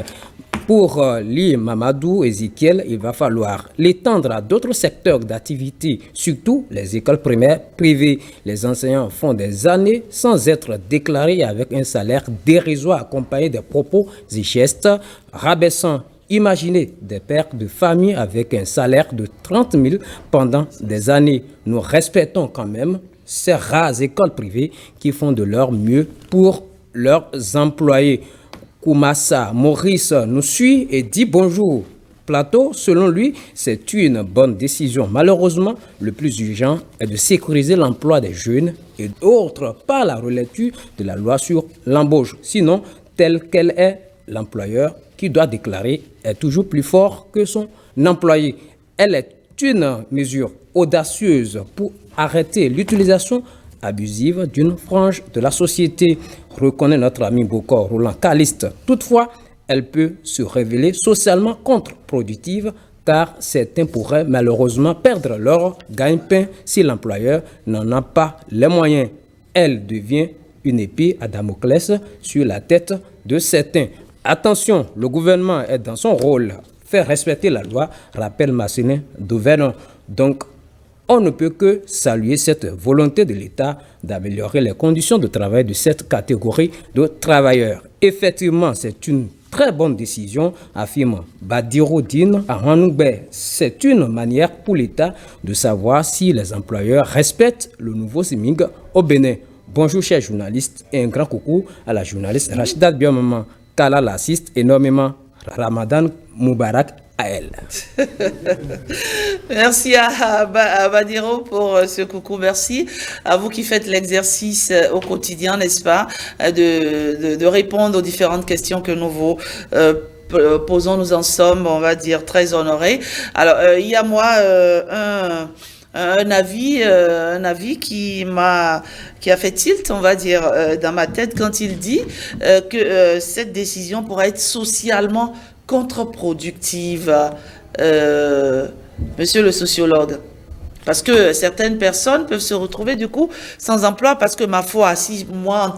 Pour Li Mamadou Ezekiel, il va falloir l'étendre à d'autres secteurs d'activité, surtout les écoles primaires privées. Les enseignants font des années sans être déclarés avec un salaire dérisoire accompagné de propos et gestes rabaissants. Imaginez des pères de famille avec un salaire de 30 000 pendant des années. Nous respectons quand même ces rares écoles privées qui font de leur mieux pour leurs employés. Koumassa Maurice nous suit et dit bonjour. Plateau, selon lui, c'est une bonne décision. Malheureusement, le plus urgent est de sécuriser l'emploi des jeunes et d'autres par la relecture de la loi sur l'embauche. Sinon, tel qu'elle est, l'employeur qui doit déclarer est toujours plus fort que son employé. Elle est une mesure audacieuse pour arrêter l'utilisation abusive d'une frange de la société, reconnaît notre ami Bokor Roland Caliste. Toutefois, elle peut se révéler socialement contre-productive car certains pourraient malheureusement perdre leur gagne-pain si l'employeur n'en a pas les moyens. Elle devient une épée à Damoclès sur la tête de certains. Attention, le gouvernement est dans son rôle. Faire respecter la loi, rappelle Marcelin Dauvergne. Donc, On ne peut que saluer cette volonté de l'État d'améliorer les conditions de travail de cette catégorie de travailleurs. Effectivement, c'est une très bonne décision, affirme Badiroudine Ahanoubé. C'est une manière pour l'État de savoir si les employeurs respectent le nouveau SMIG au Bénin. Bonjour chers journalistes et un grand coucou à la journaliste Rachida Biomama, qu'Allah l'assiste énormément. Ramadan Moubarak à elle. Merci à Badiro pour ce coucou. Merci à vous qui faites l'exercice au quotidien, n'est-ce pas, de répondre aux différentes questions que nous vous posons. Nous en sommes, on va dire, très honorés. Alors, il y a moi un avis qui a fait tilt, on va dire, dans ma tête quand il dit que cette décision pourrait être socialement contre-productive, monsieur le sociologue. Parce que certaines personnes peuvent se retrouver du coup sans emploi parce que ma foi, si moi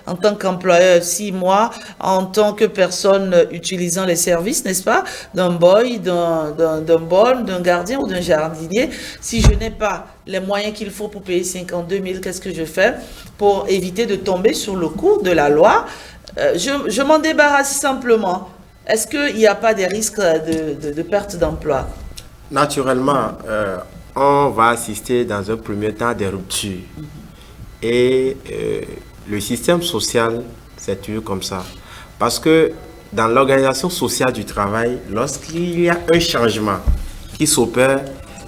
en tant qu'employeur, si moi en tant que personne utilisant les services, n'est-ce pas, d'un boy, d'un bon, d'un gardien ou d'un jardinier, si je n'ai pas les moyens qu'il faut pour payer 52 000, qu'est-ce que je fais pour éviter de tomber sur le coup de la loi? Je m'en débarrasse simplement. Est-ce qu'il n'y a pas des risques de perte d'emploi? Naturellement, on va assister dans un premier temps à des ruptures. Et le système social, c'est toujours comme ça. Parce que dans l'organisation sociale du travail, lorsqu'il y a un changement qui s'opère,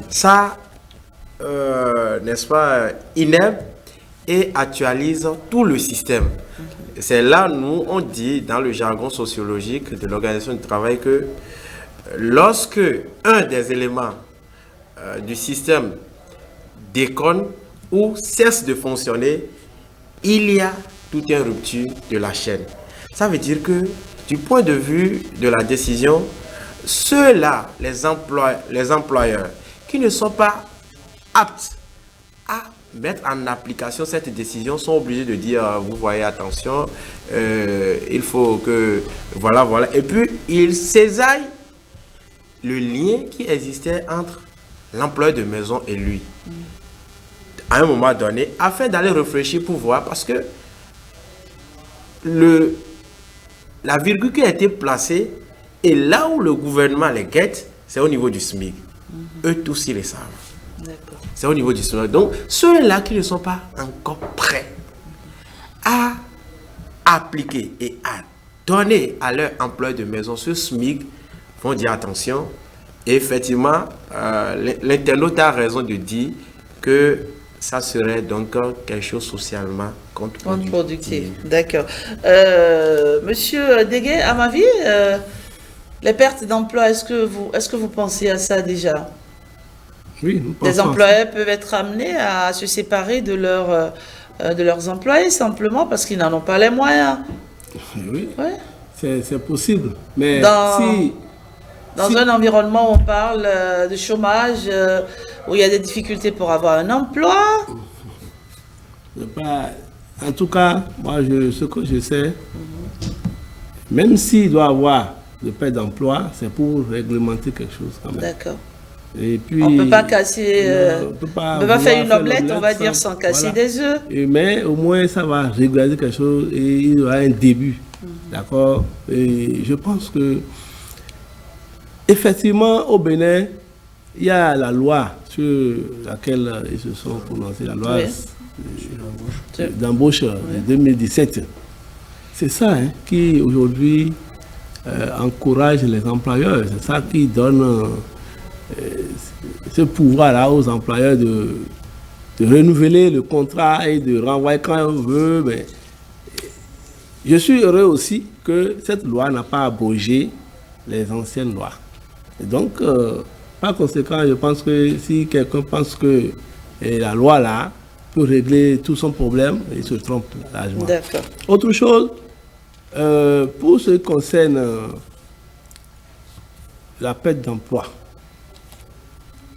ça, n'est-ce pas, inhibe et actualise tout le système. C'est là, nous, on dit dans le jargon sociologique de l'organisation du travail que lorsque un des éléments du système déconne ou cesse de fonctionner, il y a toute une rupture de la chaîne. Ça veut dire que du point de vue de la décision, ceux-là, les employeurs qui ne sont pas aptes à mettre en application cette décision sont obligés de dire, vous voyez, attention, il faut que, voilà, et puis ils cisaillent le lien qui existait entre l'employeur de maison et lui, à un moment donné, afin d'aller réfléchir pour voir, parce que la virgule qui a été placée, et là où le gouvernement les guette, c'est au niveau du SMIC. Eux tous, ils le savent. C'est au niveau du SMIC. Donc, ceux-là qui ne sont pas encore prêts à appliquer et à donner à leur employeur de maison ce SMIC vont dire attention. Et effectivement, l'internaute a raison de dire que ça serait donc quelque chose socialement contre-productif. D'accord. Monsieur Deguet, à ma vie, les pertes d'emploi, est-ce que vous pensez à ça déjà? Oui, nous pensons. Les employés peuvent être amenés à se séparer de leurs employés simplement parce qu'ils n'en ont pas les moyens. Oui, ouais. C'est possible. Mais dans un environnement où on parle de chômage, où il y a des difficultés pour avoir un emploi. En tout cas, moi, ce que je sais, même s'il doit y avoir de perte d'emploi, c'est pour réglementer quelque chose quand même. D'accord. Et puis, on ne peut pas casser, on ne peut pas faire une omelette, on va dire, sans casser des œufs. Mais au moins, ça va régulariser quelque chose et il y aura un début. D'accord. Et je pense que effectivement, au Bénin, il y a la loi sur laquelle ils se sont prononcés, la loi d'embauche de 2017. C'est ça qui, aujourd'hui, encourage les employeurs. C'est ça qui donne ce pouvoir-là aux employeurs de renouveler le contrat et de renvoyer quand on veut. Mais je suis heureux aussi que cette loi n'a pas abrogé les anciennes lois. Et donc, par conséquent, je pense que si quelqu'un pense que la loi là peut régler tout son problème, il se trompe largement. D'accord. Autre chose, pour ce qui concerne la perte d'emploi.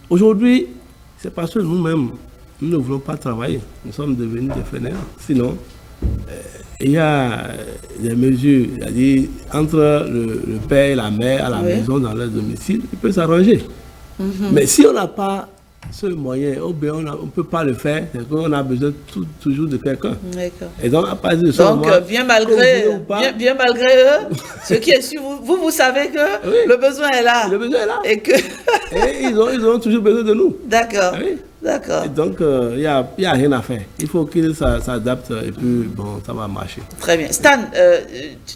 Aujourd'hui, c'est parce que nous-mêmes, nous ne voulons pas travailler. Nous sommes devenus des fainéants. Sinon, il y a des mesures, c'est-à-dire entre le père et la mère à la maison, dans leur domicile, ils peuvent s'arranger. Mais si on n'a pas ce moyen, on ne peut pas le faire, c'est qu'on a besoin toujours de quelqu'un. Et donc, à partir de ce moment, bien malgré eux, ce qui est sûr, vous savez que oui, le besoin est là. Le besoin est là. Et ils ont toujours besoin de nous. D'accord. Oui. D'accord. Et donc, il n'y a rien à faire. Il faut qu'ils s'adaptent et puis, bon, ça va marcher. Très bien. Stan,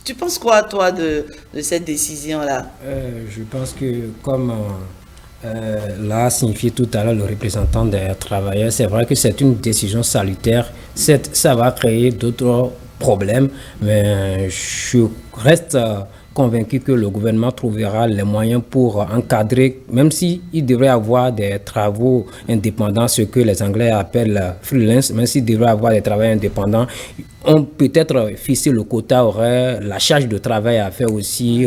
tu penses quoi, toi, de cette décision-là? Je pense que, comme l'a signifié tout à l'heure le représentant des travailleurs, c'est vrai que c'est une décision salutaire. Ça va créer d'autres problèmes, mais je reste convaincu que le gouvernement trouvera les moyens pour encadrer, même s'il devrait avoir des travaux indépendants, ce que les Anglais appellent freelance, même s'il devrait avoir des travailleurs indépendants, on peut-être fixer le quota horaire, la charge de travail à faire aussi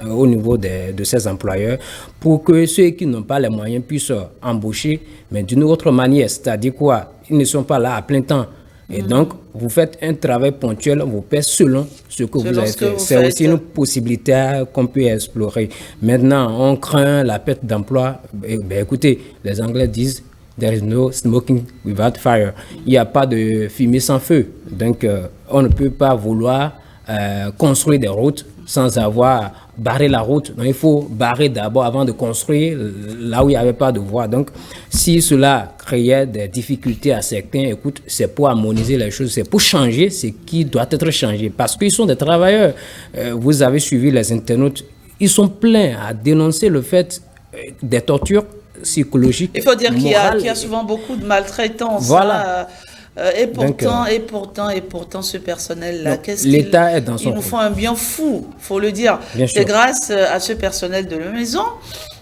au niveau de ces employeurs, pour que ceux qui n'ont pas les moyens puissent embaucher, mais d'une autre manière, c'est-à-dire quoi? Ils ne sont pas là à plein temps. Et donc, vous faites un travail ponctuel, vous payez selon ce que vous avez fait. C'est aussi une possibilité qu'on peut explorer. Maintenant, on craint la perte d'emploi. Écoutez, les Anglais disent « There is no smoking without fire ». Il n'y a pas de fumée sans feu. Donc, on ne peut pas vouloir construire des routes sans avoir barré la route. Donc, il faut barrer d'abord avant de construire là où il n'y avait pas de voie. Donc, si cela créait des difficultés à certains, écoute, c'est pour harmoniser les choses, c'est pour changer ce qui doit être changé. Parce qu'ils sont des travailleurs. Vous avez suivi les internautes. Ils sont pleins à dénoncer le fait des tortures psychologiques. Il faut dire qu'il y a souvent beaucoup de maltraitance. Voilà. Et pourtant, ce personnel-là, l'État est dans son ils nous font un bien fou, faut le dire. C'est grâce à ce personnel de la maison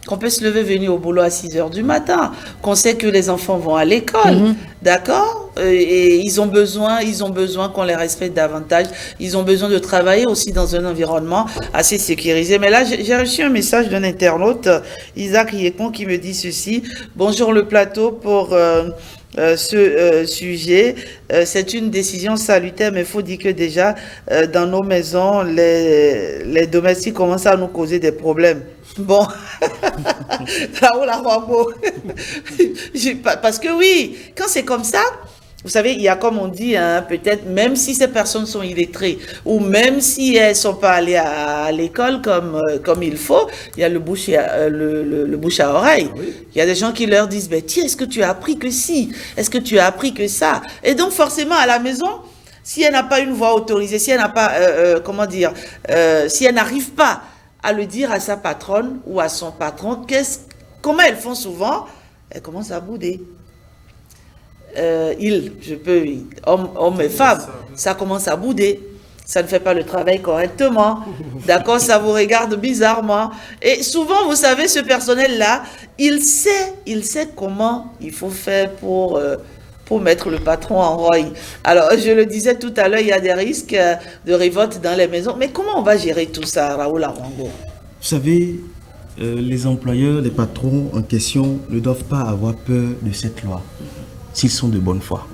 qu'on peut se lever, venir au boulot à 6h du matin, qu'on sait que les enfants vont à l'école, d'accord, et ils ont besoin qu'on les respecte davantage. Ils ont besoin de travailler aussi dans un environnement assez sécurisé. Mais là, j'ai reçu un message d'un internaute, Isaac Yekon, qui me dit ceci: bonjour le plateau, pour ce sujet, c'est une décision salutaire, mais il faut dire que déjà dans nos maisons, les domestiques commencent à nous causer des problèmes. Bon, Raoul Arwambo, parce que oui, quand c'est comme ça, vous savez, il y a, comme on dit, hein, peut-être, même si ces personnes sont illettrées, ou même si elles ne sont pas allées à l'école comme il faut, il y a le bouche à oreille. Oui. Il y a des gens qui leur disent, tiens, est-ce que tu as appris que si? Est-ce que tu as appris que ça? Et donc, forcément, à la maison, si elle n'a pas une voix autorisée, si elle n'a pas, si elle n'arrive pas à le dire à sa patronne ou à son patron, comment elles font souvent? Elles commencent à bouder. Hommes et femmes, ça commence à bouder, ça ne fait pas le travail correctement, d'accord, ça vous regarde bizarrement, et souvent, vous savez, ce personnel-là, il sait comment il faut faire pour mettre le patron en rogne. Alors, je le disais tout à l'heure, il y a des risques de révolte dans les maisons, mais comment on va gérer tout ça, Raoul Arwango? Vous savez, les employeurs, les patrons en question ne doivent pas avoir peur de cette loi, s'ils sont de bonne foi.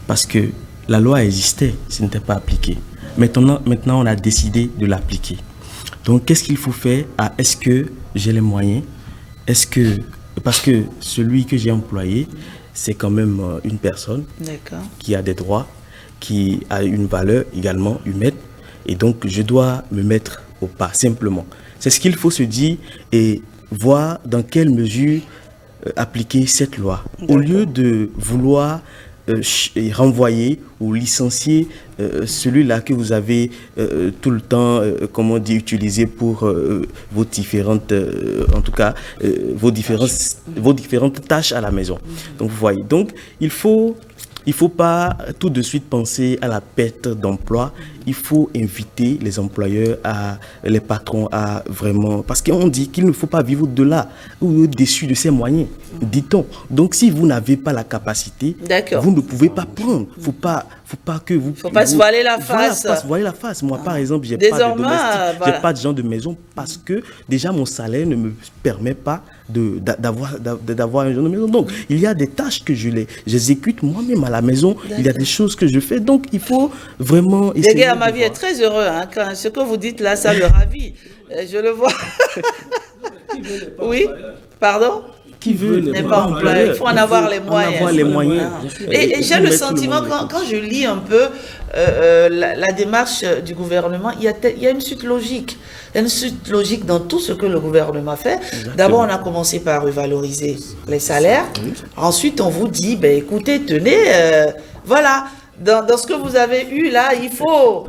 Parce que la loi existait, ce n'était pas appliqué. Maintenant, on a décidé de l'appliquer. Donc, qu'est-ce qu'il faut faire? Est-ce que j'ai les moyens? Parce que celui que j'ai employé, c'est quand même une personne qui a des droits, qui a une valeur également humaine. Et donc, je dois me mettre au pas, simplement. C'est ce qu'il faut se dire et voir dans quelle mesure appliquer cette loi. Au lieu de vouloir renvoyer ou licencier celui-là que vous avez tout le temps, utilisé pour vos différentes, vos différentes tâches à la maison. Donc, vous voyez. Donc, il faut pas tout de suite penser à la perte d'emploi. Il faut inviter les employeurs, les patrons à vraiment... Parce qu'on dit qu'il ne faut pas vivre au-delà ou au-dessus de ses moyens, dit-on. Donc, si vous n'avez pas la capacité, vous ne pouvez pas prendre. Faut pas se voiler la face. Voiler la face. Moi, par exemple, j'ai pas de domestique, j'ai pas de gens de maison parce que déjà mon salaire ne me permet pas d'avoir un genre de maison. Donc, il y a des tâches que j'exécute moi-même à la maison. Il y a des choses que je fais. Donc, il faut vraiment essayer. Ma vie est très heureux. Hein, quand ce que vous dites là, ça le ravit. Je le vois. Oui, pardon? Qui veut n'est pas employeur. Il faut en avoir les moyens. Et j'ai le sentiment, quand je lis un peu la démarche du gouvernement, il y a une suite logique. Il y a une suite logique dans tout ce que le gouvernement fait. D'abord, on a commencé par revaloriser les salaires. Ensuite, on vous dit, ben, écoutez, tenez, voilà. Dans ce que vous avez eu là, il faut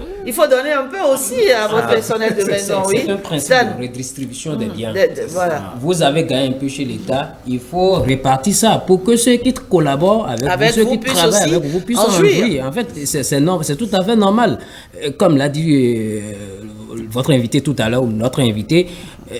donner un peu aussi à votre personnel de maison. C'est un principe de redistribution des biens. Voilà. Vous avez gagné un peu chez l'État, il faut répartir ça pour que ceux qui collaborent avec vous, ceux qui travaillent avec vous puissent en jouir. En fait, c'est tout à fait normal. Comme l'a dit votre invité tout à l'heure, ou notre invité,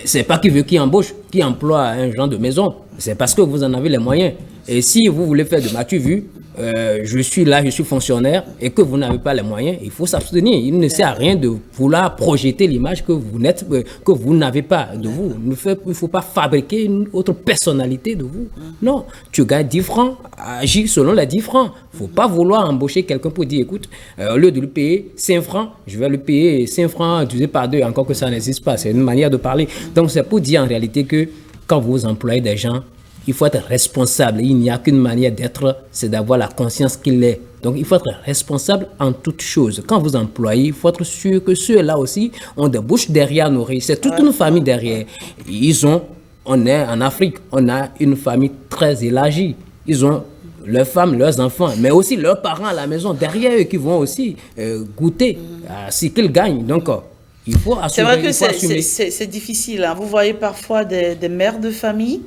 c'est pas qui veut qui embauche, qui emploie un genre de maison. C'est parce que vous en avez les moyens. Et si vous voulez faire de m'as-tu-vu, je suis là, je suis fonctionnaire, et que vous n'avez pas les moyens, il faut s'abstenir. Il ne sert à rien de vouloir projeter l'image que vous n'êtes, que vous n'avez pas de vous. Il ne faut pas fabriquer une autre personnalité de vous. Non, tu gagnes 10 francs, agis selon les 10 francs. Il ne faut pas vouloir embaucher quelqu'un pour dire, écoute, au lieu de lui payer 5 francs, je vais lui payer 5 francs divisé par 2, encore que ça n'existe pas. C'est une manière de parler. Donc c'est pour dire en réalité que quand vous employez des gens, il faut être responsable. Il n'y a qu'une manière d'être, c'est d'avoir la conscience qu'il est. Donc, il faut être responsable en toutes choses. Quand vous employez, il faut être sûr que ceux-là aussi ont des bouches derrière nourries. C'est toute une famille derrière. On est en Afrique, on a une famille très élargie. Ils ont leurs femmes, leurs enfants, mais aussi leurs parents à la maison derrière eux qui vont aussi goûter à ce qu'ils gagnent. Donc, il faut assumer. C'est vrai que c'est difficile. Hein. Vous voyez parfois des mères de famille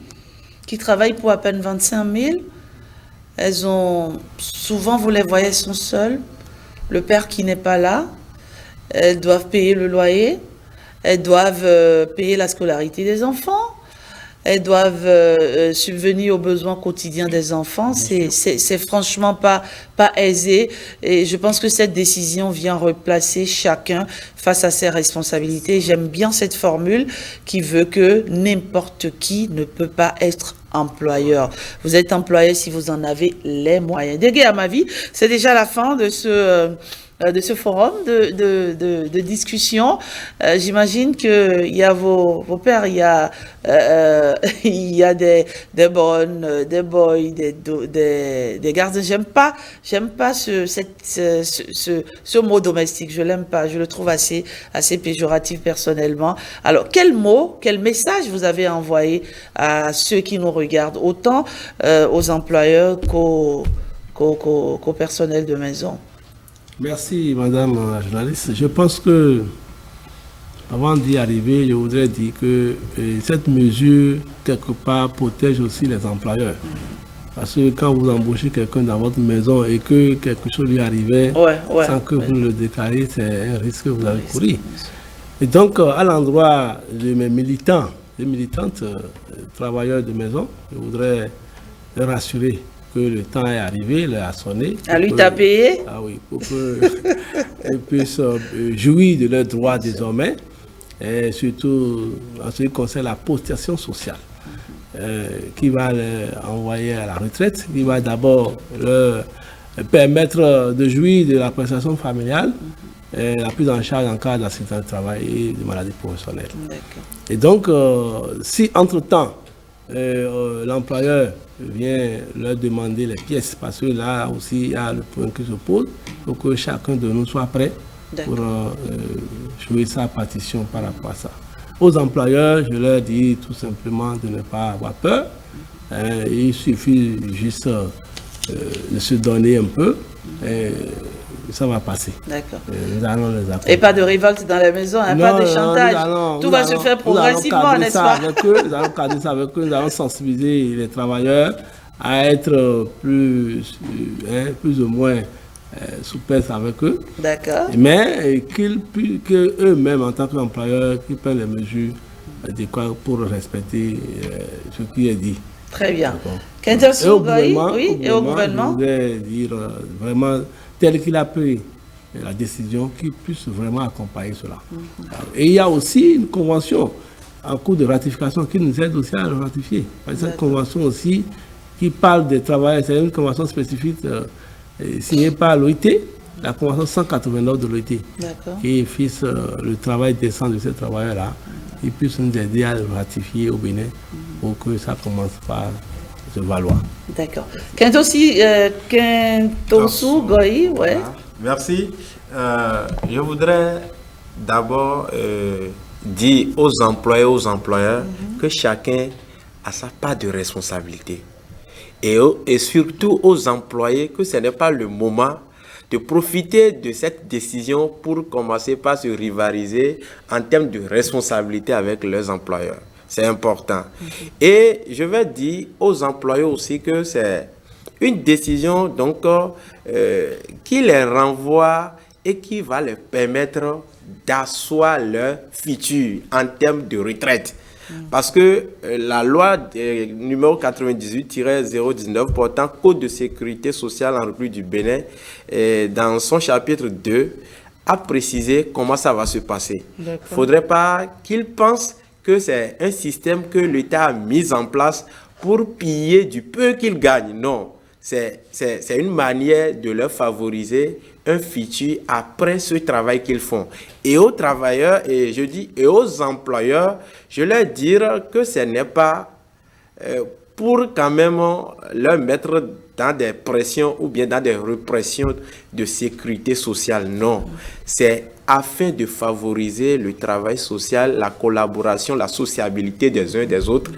qui travaillent pour à peine 25 000. Elles ont, souvent vous les voyez, elles sont seules. Le père qui n'est pas là. Elles doivent payer le loyer. Elles doivent payer la scolarité des enfants. Elles doivent subvenir aux besoins quotidiens des enfants. C'est franchement pas aisé. Et je pense que cette décision vient replacer chacun face à ses responsabilités. J'aime bien cette formule qui veut que n'importe qui ne peut pas être employeur. Vous êtes employé si vous en avez les moyens. Dégué à ma vie, c'est déjà la fin de ce forum de discussion. J'imagine qu'il y a vos pères, il y a des bonnes, des boys, des gardiens. J'aime pas ce mot domestique. Je l'aime pas. Je le trouve assez péjoratif personnellement. Alors, quel mot, quel message vous avez envoyé à ceux qui nous regardent, autant aux employeurs qu'au personnel de maison? Merci, madame la journaliste. Je pense que, avant d'y arriver, je voudrais dire que cette mesure, quelque part, protège aussi les employeurs. Parce que quand vous embauchez quelqu'un dans votre maison et que quelque chose lui arrivait sans que vous ne le déclarez, c'est un risque que vous avez couru. Et donc, à l'endroit de mes militants, des militantes, travailleurs de maison, je voudrais les rassurer que le temps est arrivé, l'heure a sonné. À lui t'as payé? Ah oui, pour qu'ils puissent jouir de leurs droits désormais, et surtout en ce qui concerne la prestation sociale, qui va les envoyer à la retraite, qui va d'abord leur permettre de jouir de la prestation familiale, et la prise en charge en cas d'accident de travail et de maladie professionnelle. Et donc, si entre-temps, l'employeur vient leur demander les pièces, parce que là aussi il y a le point qui se pose, pour que chacun de nous soit prêt pour jouer sa partition par rapport à ça. Aux employeurs, je leur dis tout simplement de ne pas avoir peur. Il suffit juste de se donner un peu et ça va passer. D'accord. Nous allons les accompagner. Et pas de révolte dans la maison, hein, pas de chantage. Tout va se faire progressivement, n'est-ce pas? Nous allons cadrer ça avec eux, nous allons sensibiliser les travailleurs à être plus ou moins souples avec eux. D'accord. Mais qu'eux-mêmes, en tant qu'employeurs, qu'ils prennent les mesures adéquates pour respecter ce qui est dit. Très bien. Et au gouvernement, je voudrais dire vraiment, tel qu'il a pris la décision, qu'il puisse vraiment accompagner cela. Et il y a aussi une convention en cours de ratification qui nous aide aussi à le ratifier. Cette convention aussi qui parle des travailleurs, c'est une convention spécifique signée par l'OIT la Convention 189 de l'OIT, qui fixe le travail décent de ces travailleurs-là, ils puissent nous aider à le ratifier au Bénin pour que ça commence par se valoir. D'accord. Quant aussi, Kentosu Goyi, ouais. Merci. Je voudrais d'abord dire aux employés, aux employeurs que chacun a sa part de responsabilité. Et surtout aux employés que ce n'est pas le moment de profiter de cette décision pour commencer par se rivaliser en termes de responsabilité avec leurs employeurs. C'est important. Et je vais dire aux employés aussi que c'est une décision donc, qui les renvoie et qui va leur permettre d'asseoir leur futur en termes de retraite. Parce que la loi numéro 98-019 portant Code de sécurité sociale en République du Bénin, dans son chapitre 2, a précisé comment ça va se passer. Il ne faudrait pas qu'ils pensent que c'est un système que l'État a mis en place pour piller du peu qu'ils gagnent. Non, c'est une manière de leur favoriser un futur après ce travail qu'ils font. Et aux travailleurs, et je dis, et aux employeurs, je leur dire que ce n'est pas pour quand même leur mettre dans des pressions ou bien dans des répressions de sécurité sociale. Non, c'est afin de favoriser le travail social, la collaboration, la sociabilité des uns et des autres,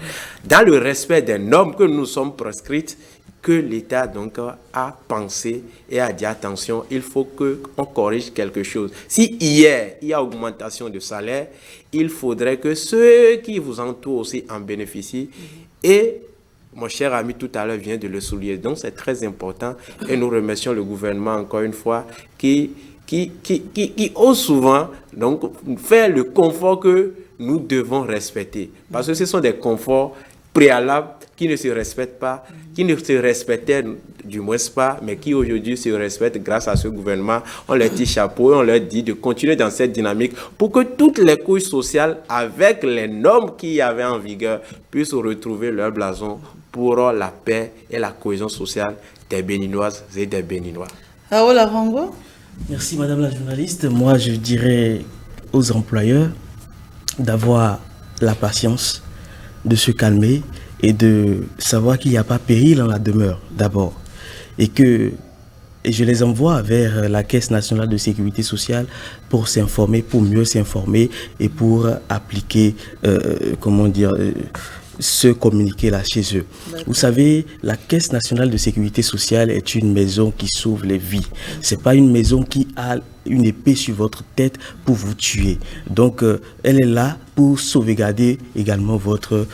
dans le respect des normes que nous sommes prescrites, que l'État donc a pensé et a dit attention, il faut qu'on corrige quelque chose. Si hier, il y a augmentation de salaire, il faudrait que ceux qui vous entourent aussi en bénéficient. Et mon cher ami tout à l'heure vient de le souligner. Donc c'est très important et nous remercions le gouvernement encore une fois qui ose souvent donc, faire le confort que nous devons respecter. Parce que ce sont des conforts préalables qui ne se respectent pas, qui ne se respectaient du moins pas, mais qui aujourd'hui se respectent grâce à ce gouvernement. On leur dit chapeau et on leur dit de continuer dans cette dynamique pour que toutes les couches sociales, avec les normes qu'il y avait en vigueur, puissent retrouver leur blason pour la paix et la cohésion sociale des Béninoises et des Béninois. Raoul Arango. Merci Madame la journaliste. Moi je dirais aux employeurs d'avoir la patience, de se calmer et de savoir qu'il n'y a pas péril en la demeure d'abord. Et je les envoie vers la Caisse nationale de sécurité sociale pour s'informer, pour mieux s'informer et pour appliquer, ce communiqué-là chez eux. Vous savez, la Caisse nationale de sécurité sociale est une maison qui sauve les vies. C'est pas une maison qui a une épée sur votre tête pour vous tuer. Donc, elle est là pour sauvegarder également votre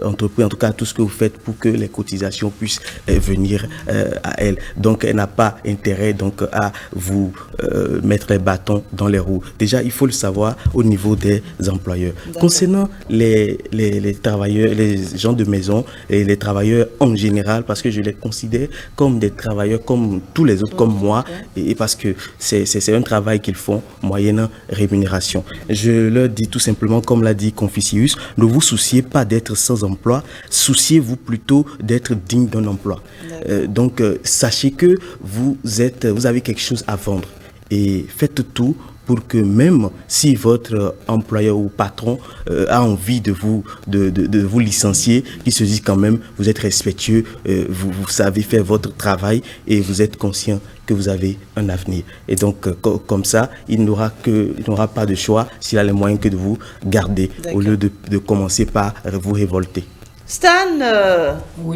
entreprise, en tout cas tout ce que vous faites pour que les cotisations puissent venir à elle. Donc, elle n'a pas intérêt donc, à vous mettre les bâtons dans les roues. Déjà, il faut le savoir au niveau des employeurs. Concernant les travailleurs, les gens de maison et les travailleurs en général, parce que je les considère comme des travailleurs comme tous les autres, comme moi, et parce que c'est un travail qu'ils font moyennant rémunération. Je leur dis tout simplement, comme l'a dit Confucius, ne vous souciez pas d'être sans emploi, souciez-vous plutôt d'être digne d'un emploi. Donc, sachez que vous avez quelque chose à vendre et faites tout pour que même si votre employeur ou patron a envie de vous licencier, qu'il se dise quand même, vous êtes respectueux, vous savez faire votre travail et vous êtes conscient que vous avez un avenir. Et donc, comme ça, il n'aura pas de choix s'il a les moyens que de vous garder au lieu de commencer par vous révolter. Stan,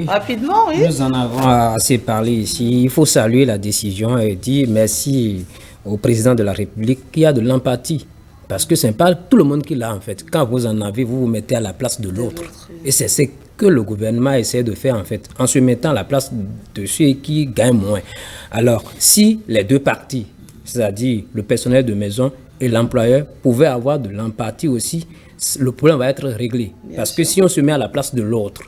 rapidement, oui. Nous en avons assez parlé ici. Il faut saluer la décision et dire merci au président de la République qui a de l'empathie. Parce que ce n'est pas tout le monde qui l'a en fait. Quand vous en avez, vous vous mettez à la place de l'autre. Et c'est ce que le gouvernement essaie de faire en fait, en se mettant à la place de ceux qui gagnent moins. Alors, si les deux parties, c'est-à-dire le personnel de maison et l'employeur, pouvaient avoir de l'empathie aussi, le problème va être réglé. Parce que si on se met à la place de l'autre,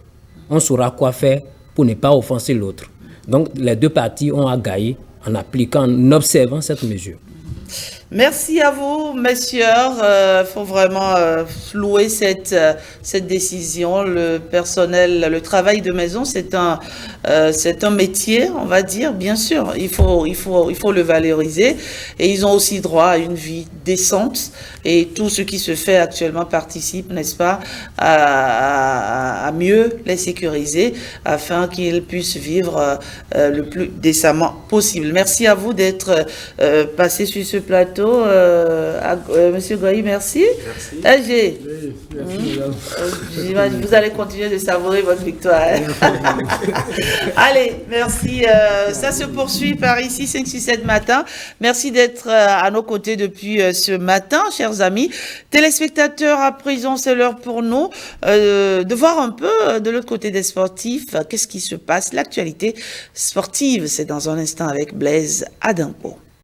on saura quoi faire pour ne pas offenser l'autre. Donc, les deux parties ont à gagner en appliquant, en observant cette mesure. Merci à vous, messieurs. Faut vraiment louer cette décision. Le personnel, le travail de maison, c'est un métier, on va dire. Bien sûr, il faut le valoriser. Et ils ont aussi droit à une vie décente. Et tout ce qui se fait actuellement participe, n'est-ce pas, à mieux les sécuriser afin qu'ils puissent vivre le plus décemment possible. Merci à vous d'être passé sur ce plateau. Monsieur Goyi, merci. Merci. Vous allez continuer de savourer votre victoire. Allez, merci. Ça se poursuit par ici, 5-6-7 matin. Merci d'être à nos côtés depuis ce matin, chers amis. Téléspectateurs, à présent, c'est l'heure pour nous de voir un peu de l'autre côté des sportifs, qu'est-ce qui se passe. L'actualité sportive, c'est dans un instant avec Blaise Adimpo.